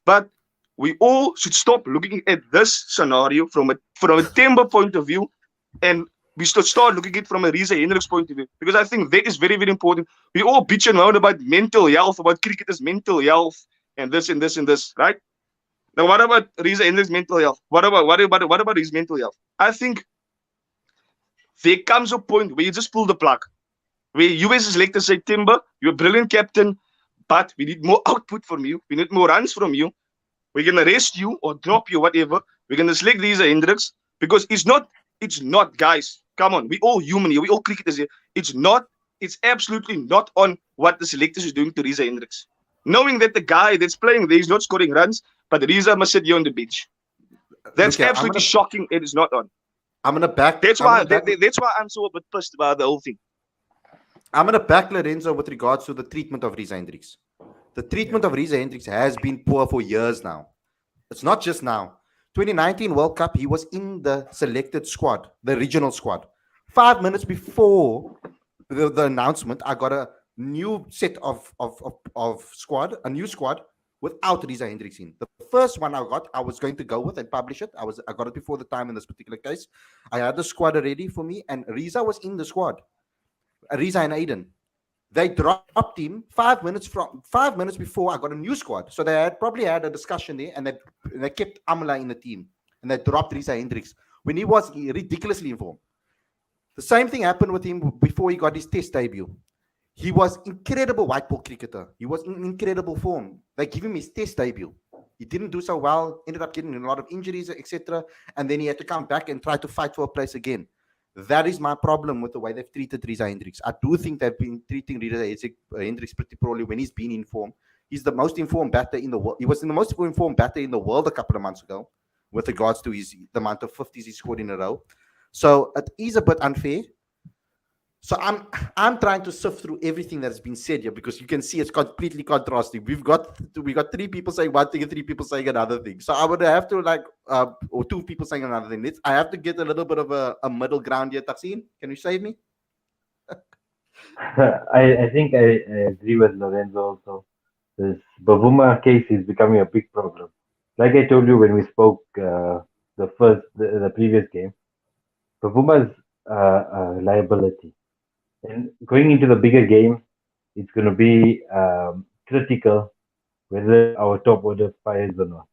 But we all should stop looking at this scenario from a Temba point of view, and we should start looking at it from a Reeza Hendricks point of view, because I think that is very, very important. We all bitch and moan about mental health, about cricketers' mental health, and this and this and this, right? Now, what about Reeza Hendricks' mental health? What about his mental health? I think there comes a point where you just pull the plug, where you as a selector say, Timber, you're a brilliant captain, but we need more output from you. We need more runs from you. We're gonna rest you or drop you, whatever. We're gonna select Reeza Hendricks because it's not, guys. Come on, we all human here, we all cricketers here. It's absolutely not on what the selectors is doing to Reeza Hendricks. Knowing that the guy that's playing there is not scoring runs, but Reeza must sit here on the bench. That's Look, absolutely shocking. It is not on. I'm gonna back. That's I'm why gonna back, that's why I'm so a bit pissed about the whole thing. I'm gonna back Lorenzo with regards to the treatment of Reeza Hendricks. The treatment of Reeza Hendricks has been poor for years now. It's not just now. 2019 World Cup, he was in the selected squad, the regional squad. 5 minutes before the announcement, I got a new set of squad, a new squad without Reeza Hendricks in. The first one I was going to go with and publish it. I got it before the time in this particular case. I had the squad already for me, and Reeza was in the squad. Reeza and Aiden. They dropped him 5 minutes before I got a new squad. So they probably had a discussion there, and they kept Amla in the team, and they dropped Reeza Hendricks when he was ridiculously informed. The same thing happened with him before he got his test debut. He was incredible white ball cricketer. He was in incredible form. They give him his test debut. He didn't do so well, ended up getting a lot of injuries, etc. And then he had to come back and try to fight for a place again. That is my problem with the way they've treated Reeza Hendricks. I do think they've been treating Reeza Hendricks pretty poorly when he's been in form. He's the most informed batter in the world. He was the most informed batter in the world a couple of months ago with regards to the amount of 50s he scored in a row. So it is a bit unfair. So I'm trying to sift through everything that's been said here, because you can see it's completely contrasting. We got 3 people saying one thing and 3 people saying another thing. So I would have to or 2 people saying another thing. I have to get a little bit of a middle ground here. Taksin, can you save me? I think I agree with Lorenzo also. This Bavuma case is becoming a big problem. Like I told you when we spoke the previous game, Bavuma's liability. And going into the bigger game, it's going to be critical whether our top order fires or not.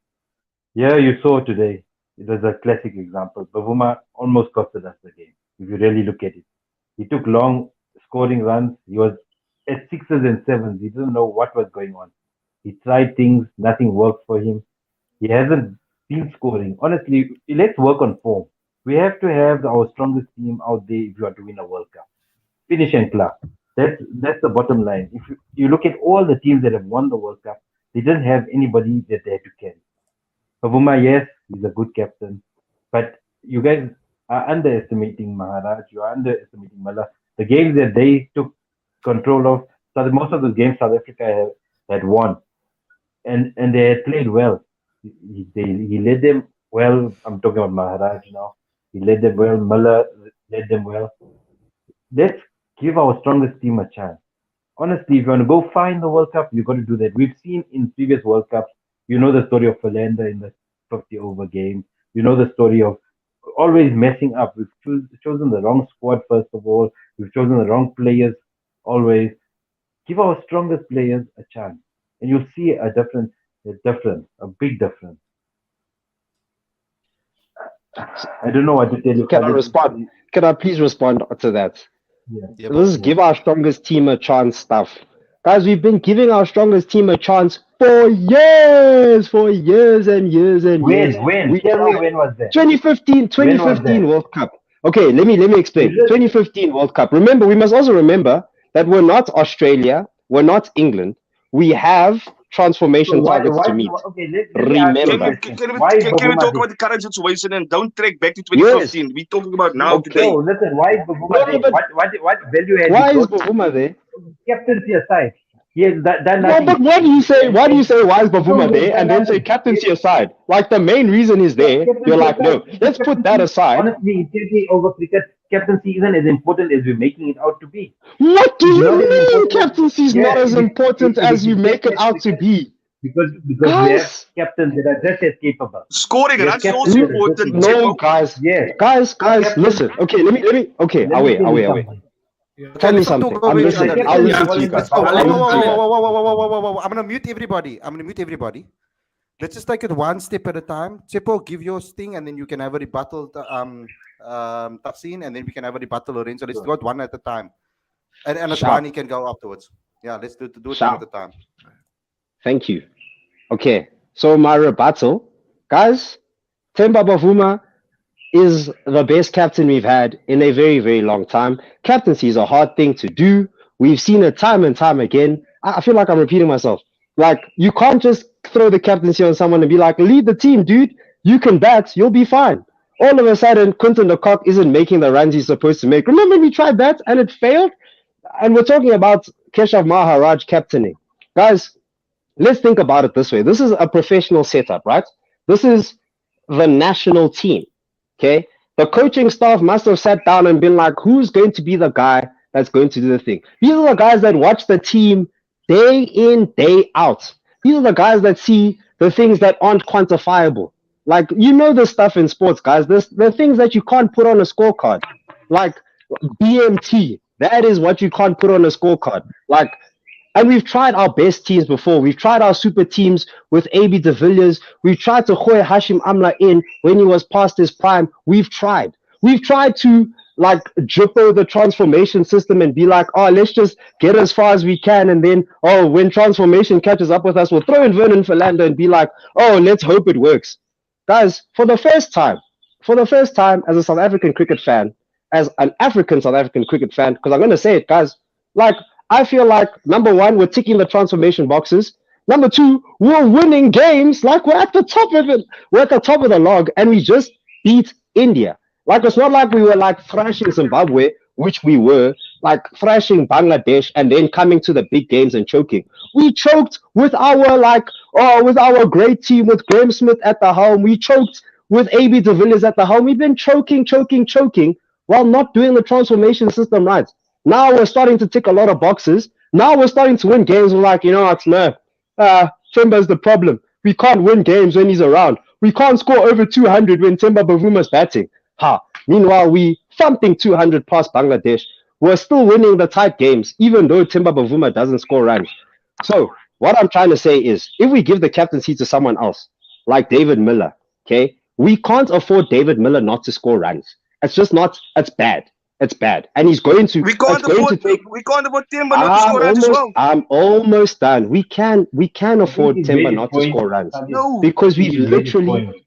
Yeah, you saw today, it was a classic example. Bavuma almost costed us the game, if you really look at it. He took long scoring runs. He was at 6s and 7s. He didn't know what was going on. He tried things, nothing worked for him. He hasn't been scoring. Honestly, let's work on form. We have to have our strongest team out there if you want to win a World Cup. Finish and class. That's the bottom line. If you look at all the teams that have won the World Cup, they didn't have anybody that they had to carry. Bavuma, yes, he's a good captain, but you guys are underestimating Maharaj. You are underestimating Mala. The games that they took control of, so most of the games South Africa had won, and they had played well. He led them well. I'm talking about Maharaj now. He led them well. Mala led them well. Let's give our strongest team a chance. Honestly, if you want to go find the World Cup, you've got to do that. We've seen in previous World Cups, you know the story of Philander in the 50 over game. You know the story of always messing up. We've chosen the wrong squad, first of all. We've chosen the wrong players, always. Give our strongest players a chance. And you'll see a big difference. I don't know what to tell you. Can I respond? Can I please respond to that? Yeah. This is give our strongest team a chance stuff. Guys, we've been giving our strongest team a chance for years and years. When? Tell me when was that? 2015 World Cup. Okay, let me explain. 2015 World Cup. Remember, we must also remember that we're not Australia, we're not England. We have transformation targets to meet. Remember. Can we talk about the current situation and don't track back to 2015? We're talking about now today. So listen, why is Bavuma there? What value has why is Bavuma there? Captaincy aside. He has done No, nothing. but why do you say why is Bavuma there and then say captaincy aside? Like the main reason is there. You're like, no, let's put that aside. Honestly, in T20 over cricket, captaincy isn't as important as we're making it out to be. What do you mean captaincy is not as important as you make it out to be? Because we have captains that are just as capable. Scoring runs is also important. No, guys. Yes. Guys, listen. Okay, let me. Okay, away. Tell me something. I'm listening. I'll listen to you guys. Whoa. I'm gonna mute everybody. Let's just take it one step at a time. Tsepo, give your sting, and then you can have a rebuttal. Taksin, and then we can have a rebuttal. Lorenzo, let's do it one at a time, and Aswani can go afterwards. Yeah, let's do it one at a time. Thank you. Okay, so my rebuttal, guys. Temba Bavuma is the best captain we've had in a very, very long time. Captaincy is a hard thing to do. We've seen it time and time again. I feel like I'm repeating myself. Like, you can't just throw the captaincy on someone and be like, lead the team, dude. You can bat. You'll be fine. All of a sudden, Quinton de Kock isn't making the runs he's supposed to make. Remember, we tried that and it failed? And we're talking about Keshav Maharaj captaining. Guys, let's think about it this way. This is a professional setup, right? This is the national team. Okay, the coaching staff must have sat down and been like, who's going to be the guy that's going to do the thing. These are the guys that watch the team day in, day out. These are the guys that see the things that aren't quantifiable. Like, you know, the stuff in sports, guys. There's the things that you can't put on a scorecard. Like BMT. That is what you can't put on a scorecard. Like, and we've tried our best teams before. We've tried our super teams with AB de Villiers. We've tried to Khoe Hashim Amla in when he was past his prime. We've tried. We've tried to like jippo the transformation system and be like, oh, let's just get as far as we can. And then, oh, when transformation catches up with us, we'll throw in Vernon Philander and be like, oh, let's hope it works. Guys, for the first time as a South African cricket fan, as an African South African cricket fan, because I'm going to say it, guys, like, I feel like number one, we're ticking the transformation boxes. Number two, we're winning games. Like we're at the top of it. We're at the top of the log, and we just beat India. Like it's not like we were like thrashing Zimbabwe, which we were, like thrashing Bangladesh, and then coming to the big games and choking. We choked with our with our great team with Graham Smith at the helm. We choked with AB de Villiers at the helm. We've been choking while not doing the transformation system right. Now we're starting to tick a lot of boxes. Now we're starting to win games. We're like, you know what, no, Temba's the problem. We can't win games when he's around. We can't score over 200 when Temba Bavuma's batting. Ha! Meanwhile, we thumping 200 past Bangladesh. We're still winning the tight games, even though Temba Bavuma doesn't score runs. So what I'm trying to say is, if we give the captaincy to someone else, like David Miller, okay, we can't afford David Miller not to score runs. It's just not. It's bad. It's bad, and he's going to. We can't afford. We can't afford Temba not to score runs as well. I'm almost done. We can afford Temba not to score runs. No, Because we've literally.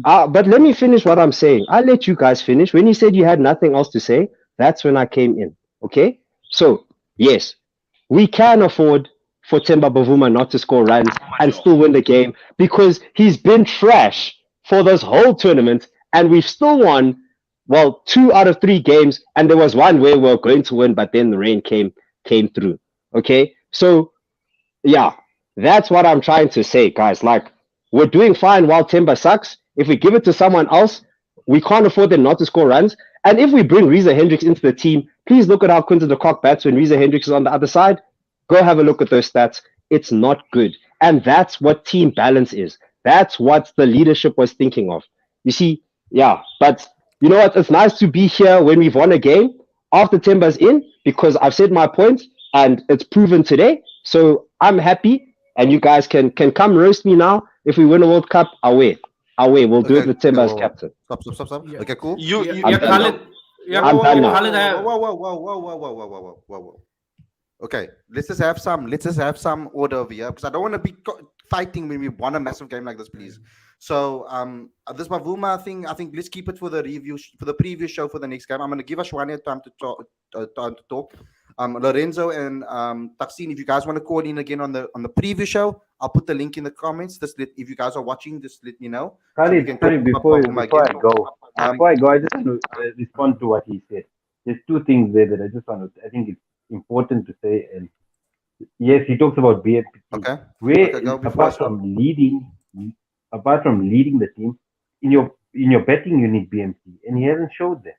But let me finish what I'm saying. I'll let you guys finish. When you said you had nothing else to say, that's when I came in. Okay. So yes, we can afford for Temba Bavuma not to score runs and still win the game because he's been trash for this whole tournament, and we've still won. Well, 2 out of 3 games, and there was one where we were going to win, but then the rain came through. Okay, so yeah, that's what I'm trying to say, guys. Like, we're doing fine while Temba sucks. If we give it to someone else, we can't afford them not to score runs. And if we bring Reeza Hendricks into the team, please look at how Quinton de Kock bats when Reeza Hendricks is on the other side. Go have a look at those stats. It's not good, and that's what team balance is. That's what the leadership was thinking of. You see, yeah, but. You know what? It's nice to be here when we've won a game after Temba's in because I've said my point and it's proven today. So I'm happy, and you guys can come roast me now. If we win a World Cup, away. We'll do it with Temba as captain. Stop. Yeah. Okay, cool. I'm Khalid. Yeah, I'm done now. Khalid, Whoa. Okay, let's just have some order over here because I don't want to be fighting when we won a massive game like this, please. So this Bavuma thing, I think let's keep it for the review for the previous show for the next game. I'm going to give Ashwani time to talk. Lorenzo and Taksin, if you guys want to call in again on the previous show, I'll put the link in the comments. If you guys are watching, just let me know. Khalid, before I go, I just want to respond to what he said. There's 2 things there that I just want to. I think it's important to say. And yes, he talks about BFP. Okay. Apart from leading the team, in your betting you need BMC, and he hasn't showed that,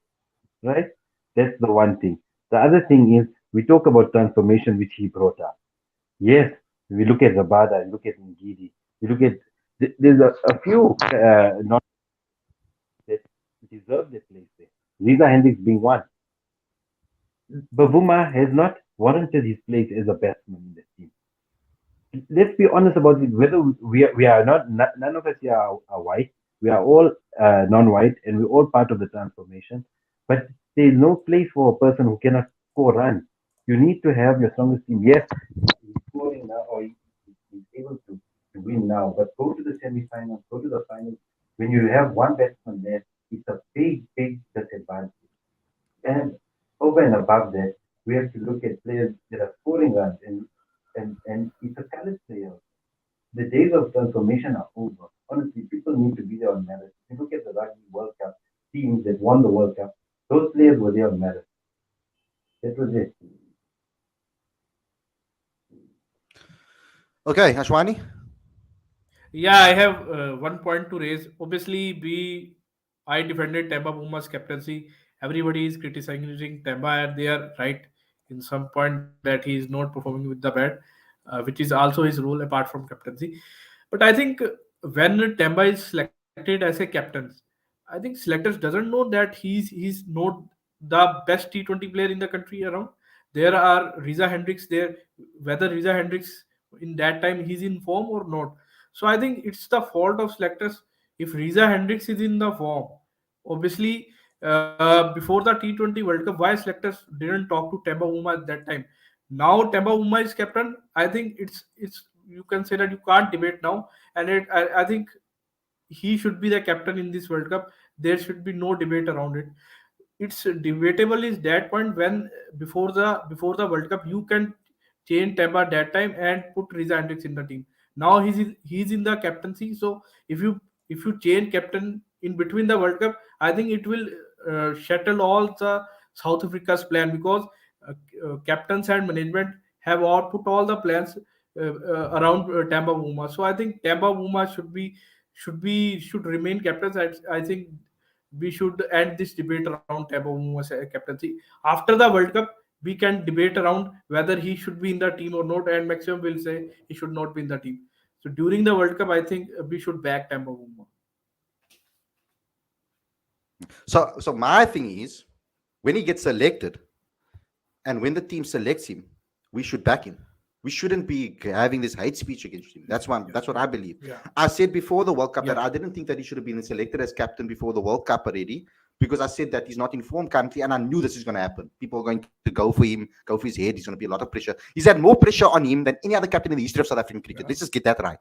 right? That's the one thing. The other thing is we talk about transformation, which he brought up. Yes, we look at Zabada, look at Ngidi, we look at there's a few not that deserve the place there. Reeza Hendricks being one. Bavuma has not warranted his place as a batsman in the team. Let's be honest about it. Whether we are not, none of us here are white. We are all non-white, and we're all part of the transformation. But there is no place for a person who cannot score runs. You need to have your strongest team. Yes, he's scoring now, or he's able to win now. But go to the semi-finals, go to the finals. When you have one batsman there, it's a big disadvantage. And over and above that, we have to look at players that are scoring runs and it's a colored player. The days of transformation are over. Honestly, people need to be there on merit. If you look at the Rugby World Cup teams that won the World Cup, those players were there on merit. That was it. Okay, Ashwani. Yeah, I have one point to raise. Obviously, I defended Temba Bavuma's captaincy, everybody is criticizing Temba, and they are right in some point that he is not performing with the bat, which is also his role apart from captaincy. But I think when Temba is selected as a captain, I think selectors doesn't know that he's not the best T20 player in the country around. There are Riza Hendricks there, whether Riza Hendricks in that time he's in form or not. So I think it's the fault of selectors. If Riza Hendricks is in the form, obviously before the T20 World Cup, why selectors didn't talk to Temba Bavuma at that time? Now Temba Bavuma is captain. I think it's you can say that you can't debate now, and I think he should be the captain in this World Cup. There should be no debate around it. It's debatable is that point when before the World Cup you can change Temba at that time and put Riza Hendricks in the team. Now he's in the captaincy. So if you change captain in between the World Cup, I think it will settle all the South Africa's plan, because captains and management have all put all the plans around Temba Bavuma. So I think Temba Bavuma should remain captain. I think we should end this debate around Temba Bavuma's captaincy. After the World Cup, we can debate around whether he should be in the team or not, and maximum will say he should not be in the team. So during the World Cup, I think we should back Temba Bavuma. So my thing is, when he gets selected, and when the team selects him, we should back him. We shouldn't be having this hate speech against him. That's what I believe. Yeah. I said before the World Cup that Yeah. I didn't think that he should have been selected as captain before the World Cup already, because I said that he's not informed currently, and I knew this is going to happen. People are going to go for him, go for his head. He's going to be a lot of pressure. He's had more pressure on him than any other captain in the history of South African cricket. Let's just get that right.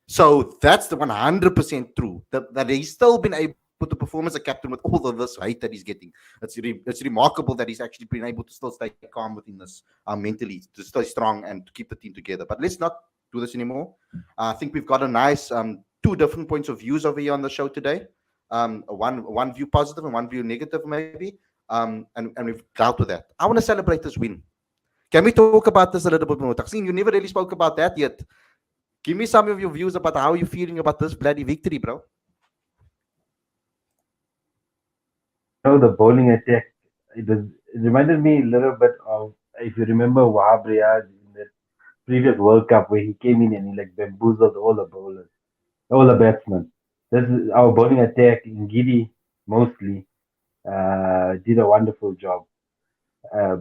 So that's the 100% true. That he's still been able to perform as a captain with all of this hate that he's getting. It's remarkable that he's actually been able to still stay calm within this mentally, to stay strong and to keep the team together. But let's not do this anymore. I think we've got a nice two different points of views over here on the show today. One view positive and one view negative, maybe. And we've dealt with that. I want to celebrate this win. Can we talk about this a little bit more? Taksin, you never really spoke about that yet. Give me some of your views about how you're feeling about this bloody victory, bro. The bowling attack, it reminded me a little bit of, if you remember, Wahab Riaz in the previous World Cup, where he came in and he like bamboozled all the bowlers, all the batsmen. This is our bowling attack in Giddy mostly did a wonderful job.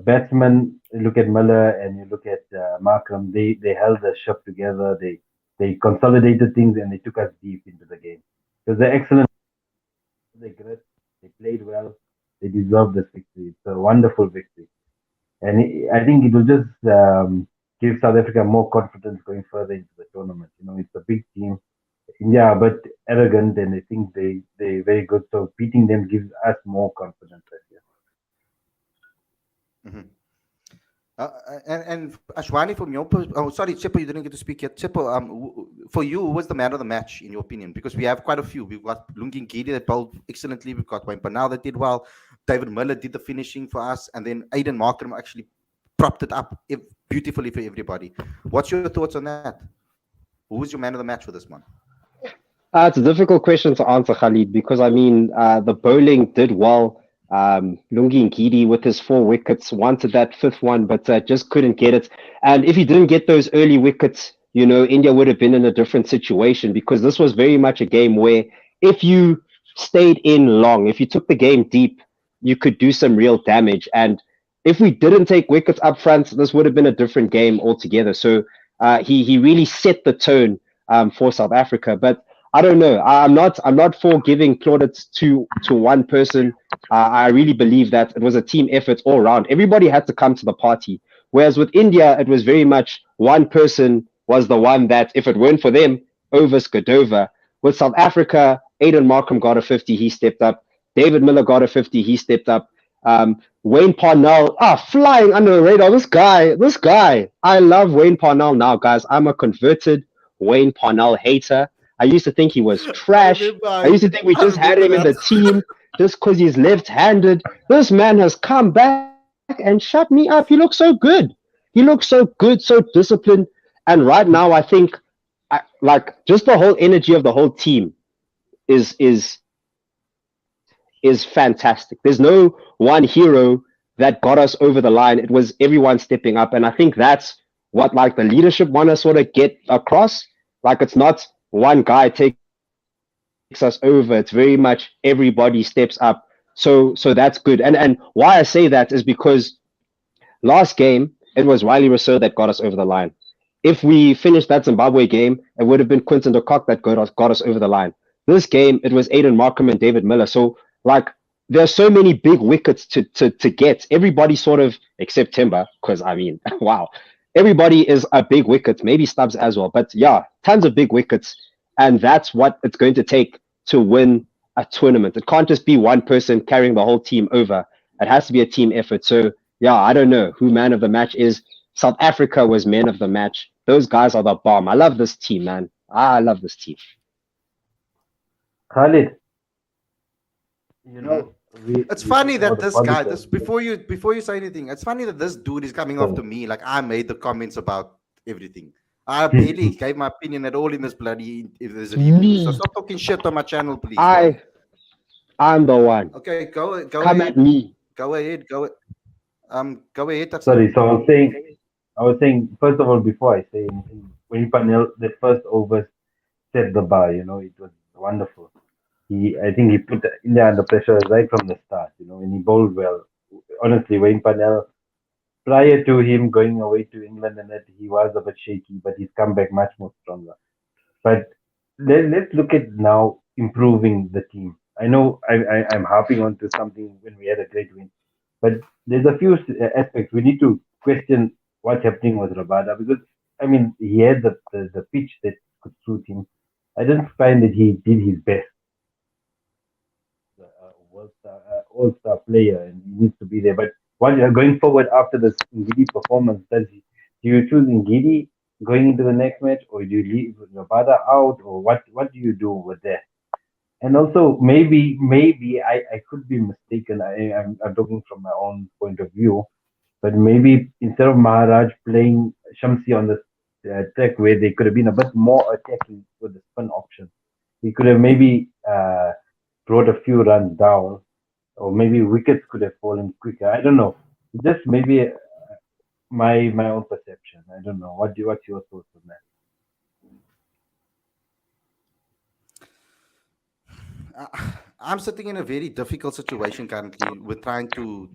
Batsmen, look at Miller and you look at Markram, they held the ship together. They consolidated things and they took us deep into the game. So they're excellent. They grit. They played well. They deserve this victory. It's a wonderful victory, and I think it will just give South Africa more confidence going further into the tournament. It's a big team. India are a bit arrogant, and I think they're very good. So beating them gives us more confidence this year. Mm-hmm. And Ashwani, from your sorry, Chippo, you didn't get to speak yet. Chippo, for you, who was the man of the match in your opinion? Because we have quite a few. We've got Lungi Ngidi that bowled excellently. We've got Wayne Panal that did well. David Miller did the finishing for us, and then Aiden Markram actually propped it up beautifully for everybody. What's your thoughts on that? Who was your man of the match for this one? It's a difficult question to answer, Khalid, because I mean, the bowling did well. Lungi Ngidi with his 4 wickets wanted that 5th one, but just couldn't get it. And if he didn't get those early wickets, India would have been in a different situation, because this was very much a game where if you stayed in long, if you took the game deep, you could do some real damage. And if we didn't take wickets up front, this would have been a different game altogether. So he really set the tone for South Africa. But I don't know. I'm not for giving plaudits to one person. I really believe that it was a team effort all around. Everybody had to come to the party. Whereas with India, it was very much one person was the one that, if it weren't for them, overs could over. With South Africa, Aiden Markram got a 50, he stepped up. David Miller got a 50, he stepped up. Wayne Parnell, flying under the radar. This guy. I love Wayne Parnell now, guys. I'm a converted Wayne Parnell hater. I used to think he was trash. I used to think we just had him in the team just because he's left-handed. This man has come back and shut me up. He looks so good. He looks so good, so disciplined. And right now, I think, just the whole energy of the whole team is is fantastic. There's no one hero that got us over the line. It was everyone stepping up. And I think that's what like the leadership want to sort of get across. Like it's not one guy takes us over. It's very much everybody steps up. So that's good. And why I say that is because last game, it was Riley Rousseau that got us over the line. If we finished that Zimbabwe game, it would have been Quinton de Kock that got us over the line. This game, it was Aiden Markham and David Miller. So, like, there are so many big wickets to get. Everybody sort of, except Timber, because, I mean, wow. Everybody is a big wicket, maybe Stubbs as well. But, yeah, tons of big wickets. And that's what it's going to take to win a tournament. It can't just be one person carrying the whole team over. It has to be a team effort. So, yeah, I don't know who man of the match is. South Africa was man of the match. Those guys are the bomb. I love this team, man. I love this team. Khalid, you Mhm. know, we It's we funny talk about that the this guy, positives. this before you say anything, it's funny that this dude is coming after So, me. Like I made the comments about everything. I barely gave my opinion at all in this bloody if there's an interview. So Me, stop talking shit on my channel, please, bro. I, I'm the one. Okay, go Come at ahead, me. go ahead, Taksim. sorry, so I was saying, first of all, before I say anything, when Panel, the first overs set the bar, it was wonderful. I think he put India under pressure right from the start, and he bowled well. Honestly, Wayne Panel, prior to him going away to England and that, he was a bit shaky, but he's come back much more stronger. But let's look at now improving the team. I know I'm harping on to something when we had a great win, but there's a few aspects we need to question what's happening with Rabada because I mean he had the pitch that could suit him. I didn't find that he did his best. All-star player and he needs to be there. But what going forward after this Ngidi performance, do you choose Ngidi going into the next match, or do you leave Rabada out, or what do you do with that? And also maybe I could be mistaken. I'm talking from my own point of view, but maybe instead of Maharaj playing Shamsi on the track where they could have been a bit more attacking with the spin option, he could have maybe brought a few runs down, or maybe wickets could have fallen quicker. I don't know. Just maybe my own perception. I don't know. What's your thoughts on that? I'm sitting in a very difficult situation currently with trying to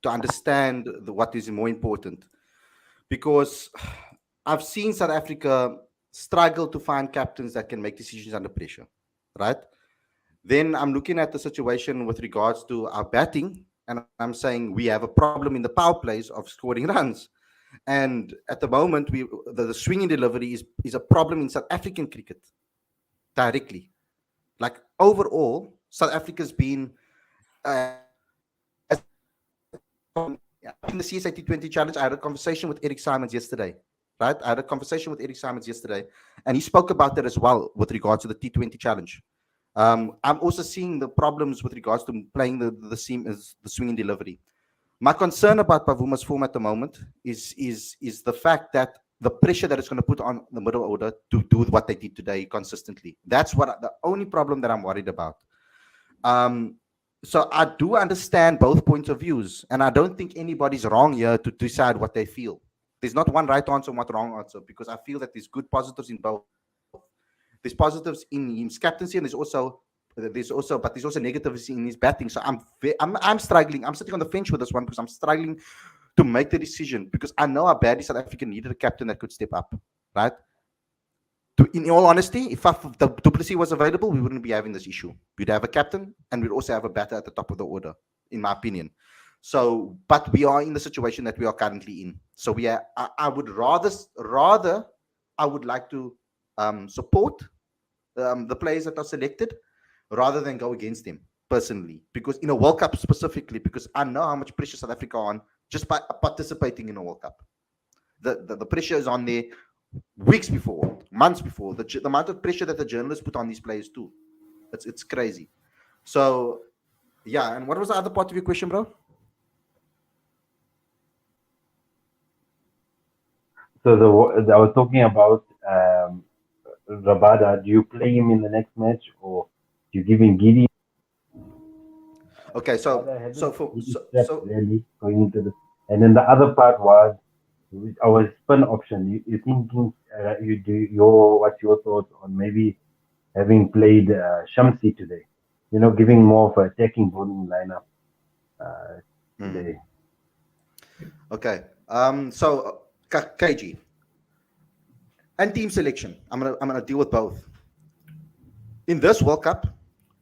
understand what is more important because I've seen South Africa struggle to find captains that can make decisions under pressure, right? Then I'm looking at the situation with regards to our batting, and I'm saying we have a problem in the power plays of scoring runs. And at the moment, the swinging delivery is a problem in South African cricket directly. Like overall, South Africa's been as in the CSA T20 challenge. I had a conversation with Eric Simons yesterday. Right, I had a conversation with Eric Simons yesterday, and he spoke about that as well with regards to the T20 challenge. I'm also seeing the problems with regards to playing the seam is the swinging delivery. My concern about Bavuma's form at the moment is the fact that the pressure that it's going to put on the middle order to do what they did today consistently. That's the only problem that I'm worried about. So I do understand both points of views, and I don't think anybody's wrong here to decide what they feel. There's not one right answer and one wrong answer because I feel that there's good positives in both. There's positives in his captaincy, and but there's also negatives in his batting. So I'm struggling. I'm sitting on the fence with this one because I'm struggling to make the decision because I know how badly South Africa needed a captain that could step up, right? In all honesty, if the Duplessis was available, we wouldn't be having this issue. We'd have a captain and we'd also have a batter at the top of the order, in my opinion. So, but we are in the situation that we are currently in. So I would rather, I would like to support the players that are selected rather than go against them personally. Because in a World Cup specifically, because I know how much pressure South Africa on just by participating in a World Cup. The pressure is on there weeks before, months before. The amount of pressure that the journalists put on these players too. It's crazy. So yeah, and what was the other part of your question, bro? So I was talking about Rabada. Do you play him in the next match, or do you give him Giddy? Okay, But so I so hadn't for really so prepped so really going into the. And then the other part was with our spin option. You thinking you do your what's your thoughts on maybe having played Shamsi today? Giving more of a attacking bowling lineup uh, mm, today. okay. So KG and team selection. I'm gonna deal with both. In this World Cup,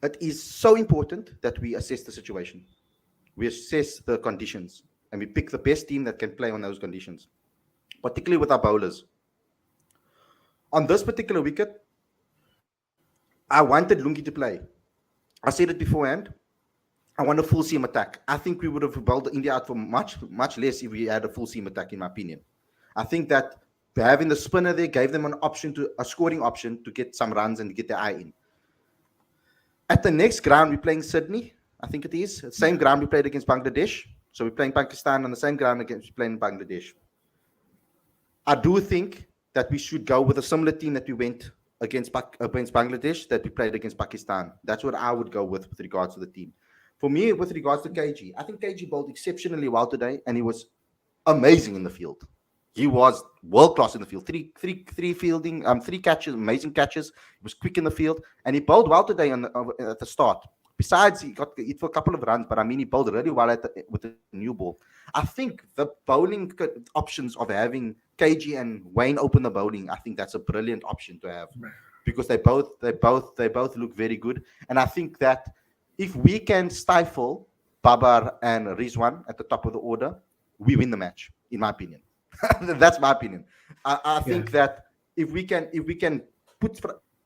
it is so important that we assess the situation, we assess the conditions, and we pick the best team that can play on those conditions, particularly with our bowlers. On this particular wicket, I wanted Lungi to play. I said it beforehand. I want a full seam attack. I think we would have bowled India out for much, much less if we had a full seam attack, in my opinion. I think that having the spinner there gave them an option to a scoring option to get some runs and get their eye in. At the next ground, we're playing Sydney, I think it is. The same ground we played against Bangladesh. So we're playing Pakistan on the same ground against playing Bangladesh. I do think that we should go with a similar team that we went against Bangladesh that we played against Pakistan. That's what I would go with regards to the team. For me, with regards to KG, I think KG bowled exceptionally well today, and he was amazing in the field. He was world class in the field. Three fielding, three catches, amazing catches. He was quick in the field, and he bowled well today at the start. Besides, he got hit for a couple of runs, but I mean, he bowled really well with the new ball. I think the bowling options of having KG and Wayne open the bowling, I think that's a brilliant option to have because they both look very good, and I think that if we can stifle Babar and Rizwan at the top of the order, we win the match, in my opinion. That's my opinion. I Yeah. think that if we can put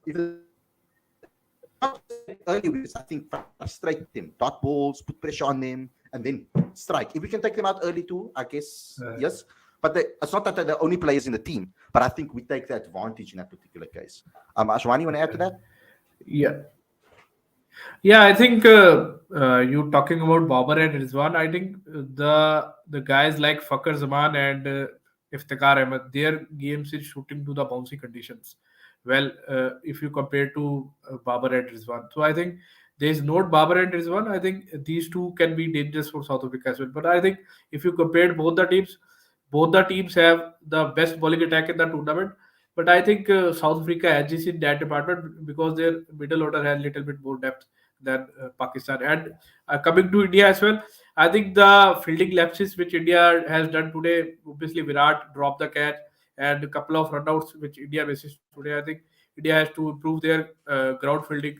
if not early wickets, I think frustrate them, dot balls, put pressure on them, and then strike. If we can take them out early too, I guess yes. But it's not that they're the only players in the team, but I think we take the advantage in that particular case. Ashwani, you want to add to that? Yeah. Yeah, I think you talking about Babar and Rizwan. I think the guys like Fakar Zaman and Iftikhar Ahmed, their games is shooting to the bouncy conditions. Well, if you compare to Babar and Rizwan, so I think there is not Babar and Rizwan. I think these two can be dangerous for South Africa as well. But I think if you compare both the teams have the best bowling attack in the tournament. But I think South Africa edges in that department because their middle order has little bit more depth than Pakistan. And coming to India as well, I think the fielding lapses which India has done today, obviously Virat dropped the catch and a couple of runouts which India misses today. I think India has to improve their ground fielding.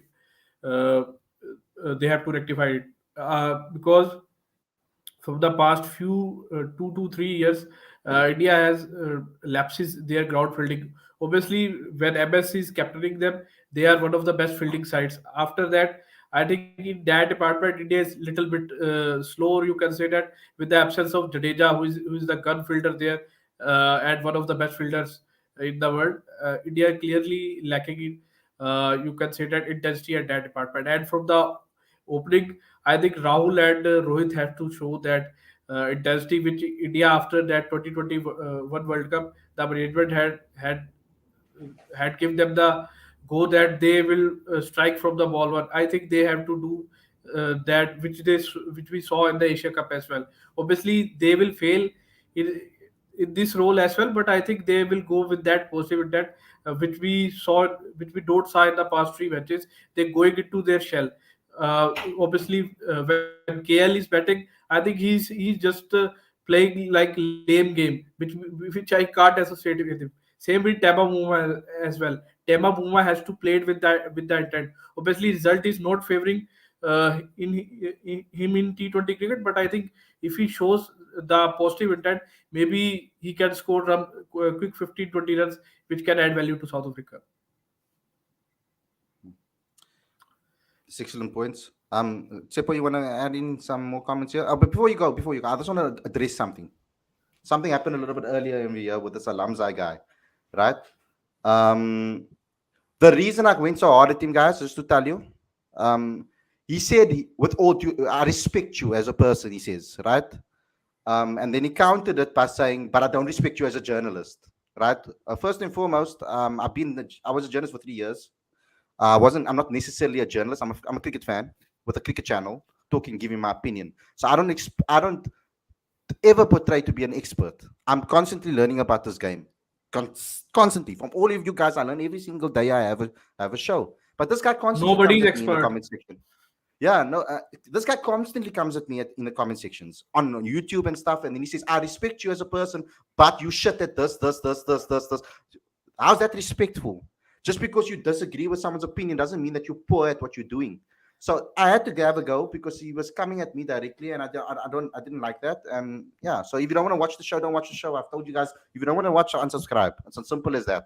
Uh, they have to rectify it because from the past few 2 to 3 years, India has lapses their ground fielding. Obviously, when MS is captaining them, they are one of the best fielding sides. After that, I think in that department, India is little bit slower. You can say that with the absence of Jadeja, who is the gun fielder there and one of the best fielders in the world, India clearly lacking in. You can say that intensity at that department. And from the opening, I think Rahul and Rohit have to show that intensity which India after that 2021 World Cup, the management had given them the go that they will strike from the ball one. I think they have to do that which we saw in the Asia Cup as well. Obviously, they will fail in in this role as well, but I think they will go with that positive intent, which we don't saw in the past three matches. They're going into their shell. Obviously, when KL is batting, I think he's just playing like lame game, which I can't associate with him. Same with Temba Bavuma as well. Temba Bavuma has to play it with that intent. Obviously, result is not favoring in him in T20 cricket, but I think if he shows the positive intent, maybe he can score quick 15-20 runs, which can add value to South Africa. Excellent points. Sepo, you want to add in some more comments here? But before you go, I just want to address something. Something happened a little bit earlier in the year with this Alamzai guy, right? Um, the reason I went so hard at him, guys, is to tell you. He said, with all due, I respect you as a person, he says, right? And then he countered it by saying, but I don't respect you as a journalist, right? First and foremost, I was a journalist for 3 years. I'm not necessarily a journalist. I'm a cricket fan with a cricket channel. talking, giving my opinion. So I don't ever portray to be an expert. I'm constantly learning about this game. Constantly. From all of you guys, I learn every single day I have a show. But this guy constantly comes Nobody's at me in the expert. comment section. Yeah, no, this guy constantly comes at me in the comment sections on YouTube and stuff, and then he says, "I respect you as a person, but you shit at this. How's that respectful? Just because you disagree with someone's opinion doesn't mean that you're poor at what you're doing." So I had to have a go because he was coming at me directly, and I didn't like that. And yeah, so if you don't want to watch the show, don't watch the show. I've told you guys, if you don't want to watch, unsubscribe. It's as simple as that.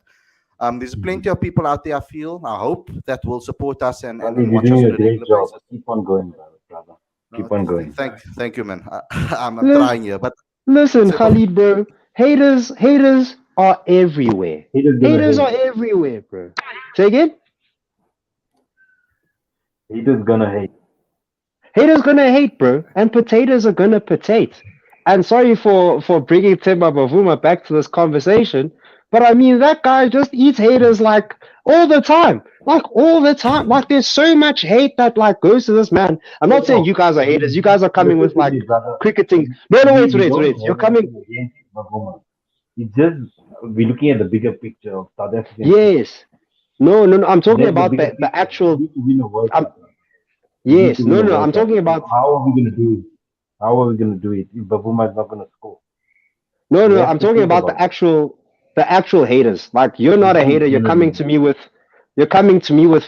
There's plenty of people out there, I hope, that will support us and Khalid, you're watch us doing on a a great regular job. basis. Keep on going, brother. Keep on going. Thank you, man. I'm Lis- trying here, but Listen, Simple. Khalid, bro. Haters are everywhere. He just gonna Haters are hate. everywhere, bro. Say again? He just gonna hate. Haters gonna hate, bro, and potatoes are gonna potate. And sorry for bringing Temba Bavuma back to this conversation, but I mean that guy just eats haters like all the time, like all the time. Like there's so much hate that like goes to this man. I'm not saying No, you guys are haters. You guys are coming with like brother. cricketing. No, We, wait, we wait, don't wait. You're have coming. anything against Bavuma. It's just we're looking at the bigger picture of South African. Yes. No. I'm talking There's about bigger the picture. actual. We need to win a World Um, Cup. We need yes. to win a No. World I'm Cup. talking about. How are we gonna do it? How are we gonna do it if Bavuma is not gonna score? No. We have I'm to talking think about about the actual haters. Like you're not a hater. You're coming to me with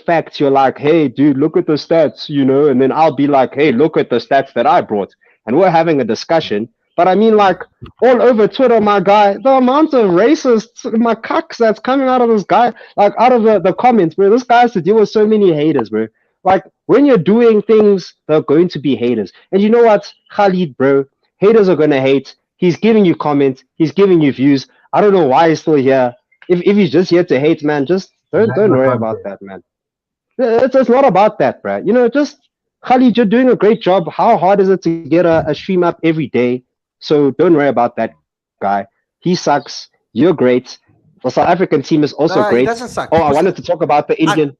facts. You're like, hey, dude, look at the stats, and then I'll be like, hey, look at the stats that I brought, and we're having a discussion. But I mean, like all over Twitter, my guy, the amount of racist macaques that's coming out of this guy, like out of the comments, bro. This guy has to deal with so many haters, bro. Like when you're doing things, there are going to be haters. And you know what, Khalid, bro? Haters are gonna hate. He's giving you comments. He's giving you views. I don't know why he's still here. If he's just here to hate, man, just that's don't the worry about content. that, man. It's not about that, bro. Just Khalid, you're doing a great job. How hard is it to get a stream up every day? So don't worry about that guy. He sucks. You're great. The South African team is also He great. doesn't suck Oh, I because wanted to talk about the I, Indian.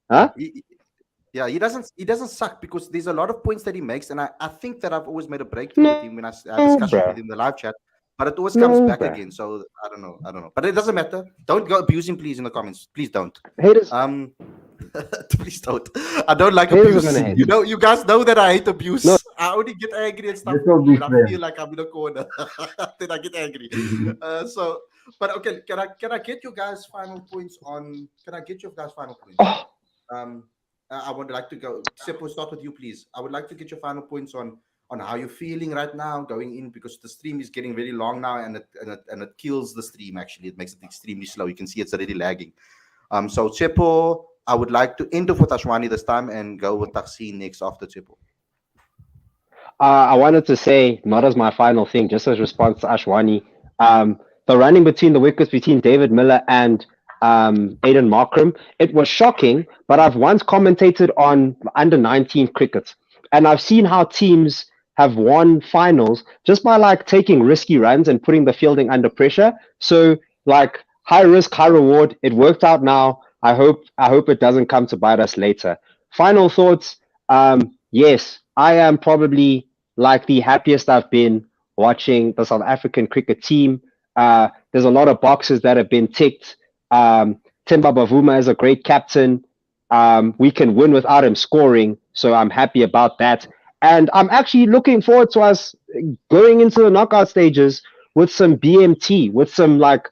Huh? yeah, he doesn't suck because there's a lot of points that he makes, and I think that I've always made a breakthrough with him when I have No, discussions with bro. him in the live chat, but it always comes No, back bro. again. So I don't know, but it doesn't matter. Don't go abuse him, please, in the comments. Please don't. Haters, Please don't. I don't like haters are abuse. gonna hate. You guys know that I hate abuse. No. I only get angry and stuff Let's all be when I friends. feel like I'm in a corner. Then I get angry. But okay, can I get you guys final points on? Can I get your guys final points? Oh, I would like to go. Seppo, start with you, please. I would like to get your final points on how you're feeling right now going in, because the stream is getting very long now, and it kills the stream. Actually, it makes it extremely slow. You can see it's already lagging. So Seppo, I would like to end off with Ashwani this time and go with Taxi next after Seppo. I wanted to say, not as my final thing, just as response to Ashwani. The running between the wickets between David Miller and Aiden Markram, it was shocking, but I've once commentated on under 19 cricket, and I've seen how teams have won finals just by like taking risky runs and putting the fielding under pressure. So like high risk, high reward. It worked out now. I hope it doesn't come to bite us later. Final thoughts. Yes, I am probably like the happiest I've been watching the South African cricket team. There's a lot of boxes that have been ticked. Temba Bavuma is a great captain. We can win without him scoring, so I'm happy about that. And I'm actually looking forward to us going into the knockout stages with some BMT, with some like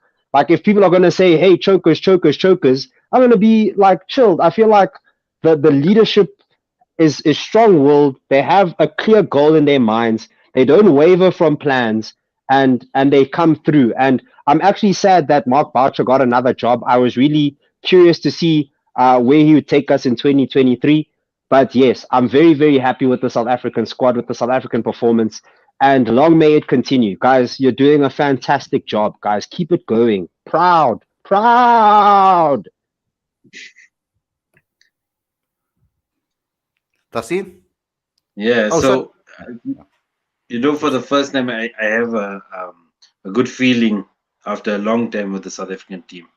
if people are going to say, hey, chokers, I'm going to be like chilled. I feel like the leadership is strong-willed. They have a clear goal in their minds. They don't waver from plans, and they come through. And I'm actually sad that Mark Boucher got another job. I was really curious to see where he would take us in 2023. But yes, I'm very, very happy with the South African squad, with the South African performance, and long may it continue. Guys, you're doing a fantastic job, guys. Keep it going. Proud. Tasin? Yeah, Oh, so sorry. for the first time, I have a good feeling after a long time with the South African team.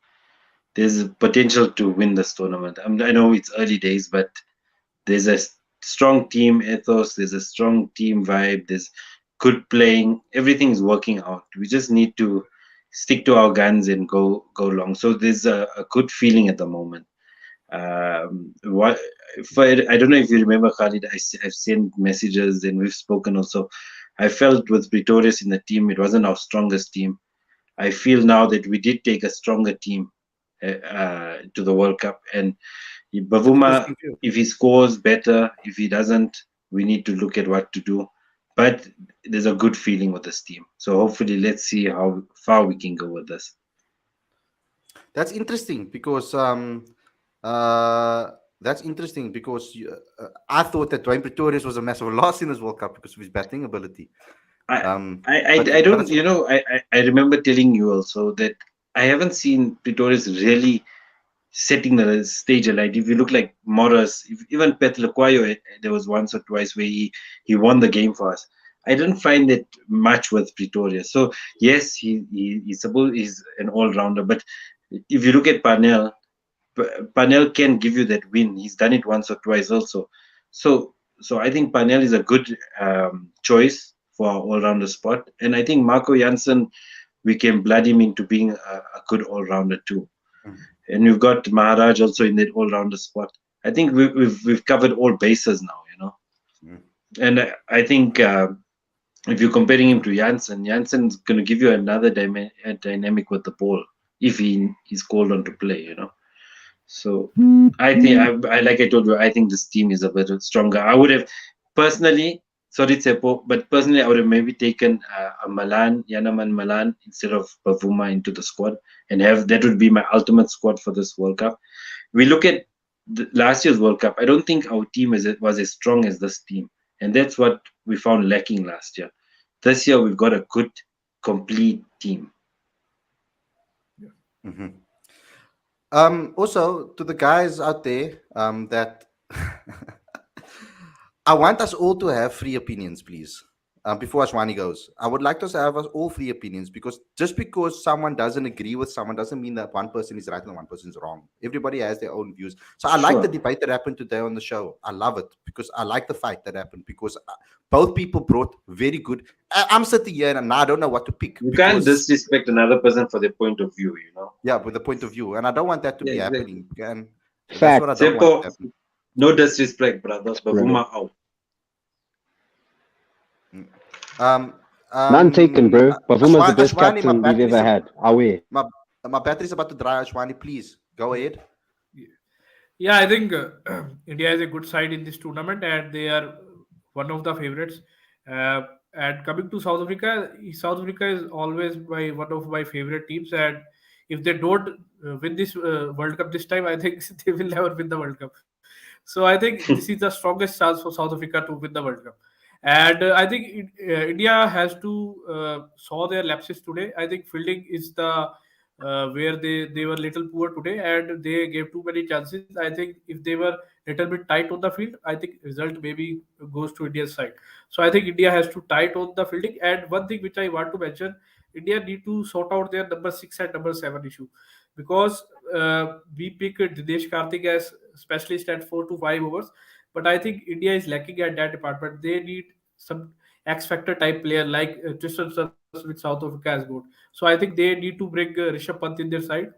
There's a potential to win this tournament. I know it's early days, but there's a strong team ethos. There's a strong team vibe. There's good playing. Everything is working out. We just need to stick to our guns and go long. So there's a good feeling at the moment. What if I don't know if you remember, Khalid, I've sent messages and we've spoken also. I felt with Pretorius in the team, it wasn't our strongest team. I feel now that we did take a stronger team to the World Cup. And Bavuma, Interesting view. if he scores better, if he doesn't, we need to look at what to do. But there's a good feeling with this team. So hopefully, let's see how far we can go with this. That's interesting because uh, I thought that Dwayne Pretorius was a massive loss in this World Cup because of his batting ability. I, Um, I but don't, it's, I remember telling you also that I haven't seen Pretorius really setting the stage alight. If you look like Morris, even Pet Lekwayo, there was once or twice where he won the game for us. I didn't find it much with Pretoria. So yes, he's an all rounder. But if you look at Parnell can give you that win. He's done it once or twice also. So I think Parnell is a good choice for our all rounder spot. And I think Marco Janssen, we can blood him into being a good all rounder too. And we've got Maharaj also in that all-rounder spot. I think we've covered all bases now, And I think if you're comparing him to Jansen's going to give you another dynamic with the ball if he's called on to play. So I think I like I told you, I think this team is a bit stronger. I would have personally, sorry Tsepo, but personally I would have maybe taken a Yanaman Malan instead of Bavuma into the squad and have that would be my ultimate squad for this World Cup. We look at last year's World Cup. I don't think our team was as strong as this team, and that's what we found lacking last year. This year we've got a good, complete team. Also, to the guys out there, that I want us all to have free opinions, please. Before Ashwani goes, I would like us to have us all free opinions because just because someone doesn't agree with someone doesn't mean that one person is right and one person is wrong. Everybody has their own views. So I like the debate that happened today on the show. I love it because I like the fight that happened because both people brought very good. I'm sitting here and I don't know what to pick. You can't disrespect another person for their point of view, Yeah, with the point of view, and I don't want that to be happening. And Fact. that's what I don't want to happen. No disrespect, brothers. Bavuma out. None taken, bro. Bavuma's the best Ashwani, captain we've ever had. Away. My battery's about to dry. Ashwani, please go ahead. Yeah, I think India is a good side in this tournament, and they are one of the favorites. And coming to South Africa is always one of my favorite teams. And if they don't win this World Cup this time, I think they will never win the World Cup. So I think this is the strongest chance for South Africa to win the World Cup. And I think India has to saw their lapses today. I think fielding is the where they were little poor today and they gave too many chances. I think if they were little bit tight on the field, I think result maybe goes to India's side. So I think India has to tight on the fielding. And one thing which I want to mention, India need to sort out their number 6 and number 7 issue because we pick Dinesh Karthik as specialist at 4 to 5 overs, but I think India is lacking at that department. They need some X factor type player like Tristan Suns with South Africa has got. So I think they need to bring Rishabh Pant in their side,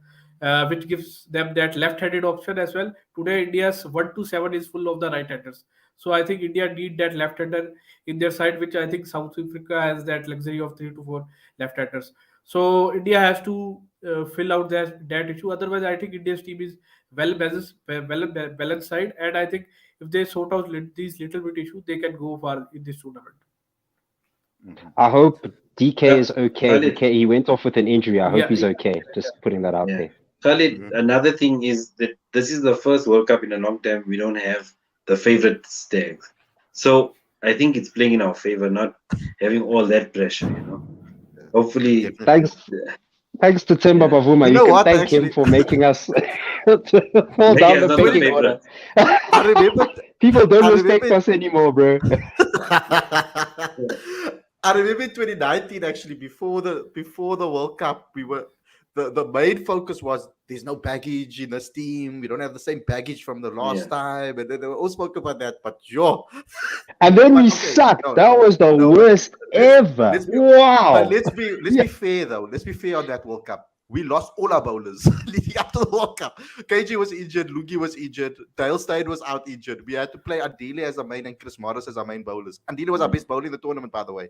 which gives them that left-handed option as well. Today, India's 1 to 7 is full of the right-handers. So I think India need that left-hander in their side, which I think South Africa has that luxury of 3 to 4 left-handers. So India has to fill out that issue. Otherwise, I think India's team is balanced side, and I think if they sort out these little bit issues, they can go far in this tournament. I hope DK is okay. Khalid. He went off with an injury. I hope Yeah, he's okay. Just putting that out Yeah. there. Khalid, another thing is that this is the first World Cup in a long time we don't have the favorite tags. So I think it's playing in our favor, not having all that pressure, Hopefully, Thanks to Temba Bavuma. You can thank him for making us fall down the pecking order. I remember. People don't respect us anymore, bro. I remember in 2019, actually, before the World Cup, the main focus was there's no baggage in this team. We don't have the same baggage from the last time, and then they all spoke about that. But yo, And then but we okay, sucked. no, That was the no, but worst let's ever. let's be but Wow. let's Yeah. be fair though. Let's be fair on that World Cup. We lost all our bowlers leading up to the World Cup. KG was injured, Lugi was injured, Dale Steyn was out injured. We had to play Andile as our main and Chris Morris as our main bowlers. Andile was our best bowler in the tournament, by the way.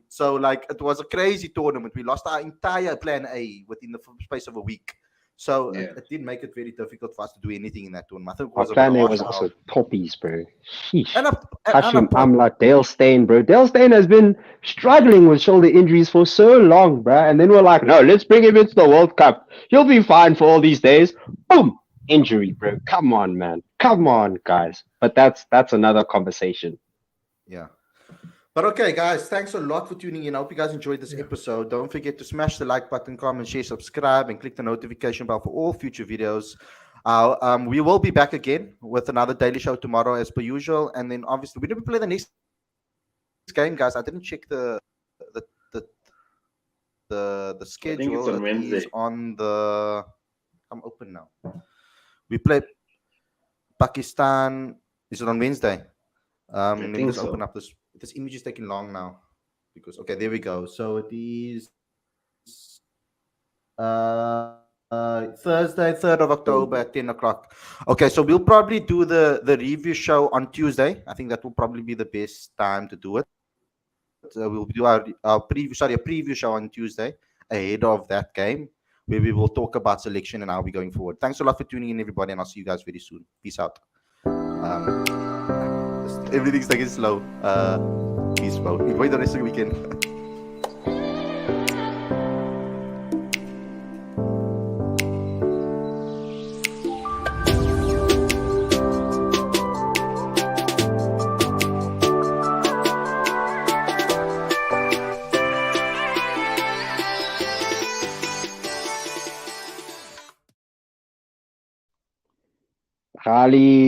So like it was a crazy tournament. We lost our entire plan A within the space of a week. So Yeah. it did make it very difficult for us to do anything in that tournament. I think it Our was a bit plan A harsh was on also toppies, bro. Sheesh. and a, and a Hashim pot. Amla, Dale Steyn, bro. Dale Steyn has been struggling with shoulder injuries for so long, bro. And then we're like, no, let's bring him into the World Cup. He'll be fine for all these days. Boom, injury, bro. Come on, man. Come on, guys. But that's another conversation. Yeah. But okay, guys, thanks a lot for tuning in. I hope you guys enjoyed this Yeah. episode. Don't forget to smash the like button, comment, share, subscribe, and click the notification bell for all future videos. We will be back again with another daily show tomorrow, as per usual. And then obviously, we didn't play the next game, guys. I didn't check the I think it's schedule. on It is Wednesday. on the. I'm open now. We play Pakistan. Is it on Wednesday? Let me think just open so. up this. This image is taking long now because okay, there we go. So it is Thursday, 3rd of October at 10 o'clock. Okay, so we'll probably do the review show on Tuesday. I think that will probably be the best time to do it. We'll do our a preview show on Tuesday ahead of that game, where we will talk about selection and how we're going forward. Thanks a lot for tuning in, everybody, and I'll see you guys very soon. Peace out. Everything's taking slow. Peace, bro. Enjoy the rest of the weekend.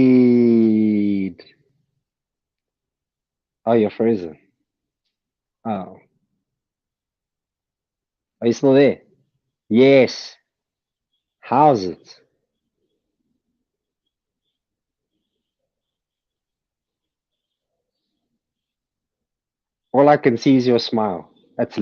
Khalid. Oh, you're frozen. Oh. Are you still there? Yes. How's it? All I can see is your smile. That's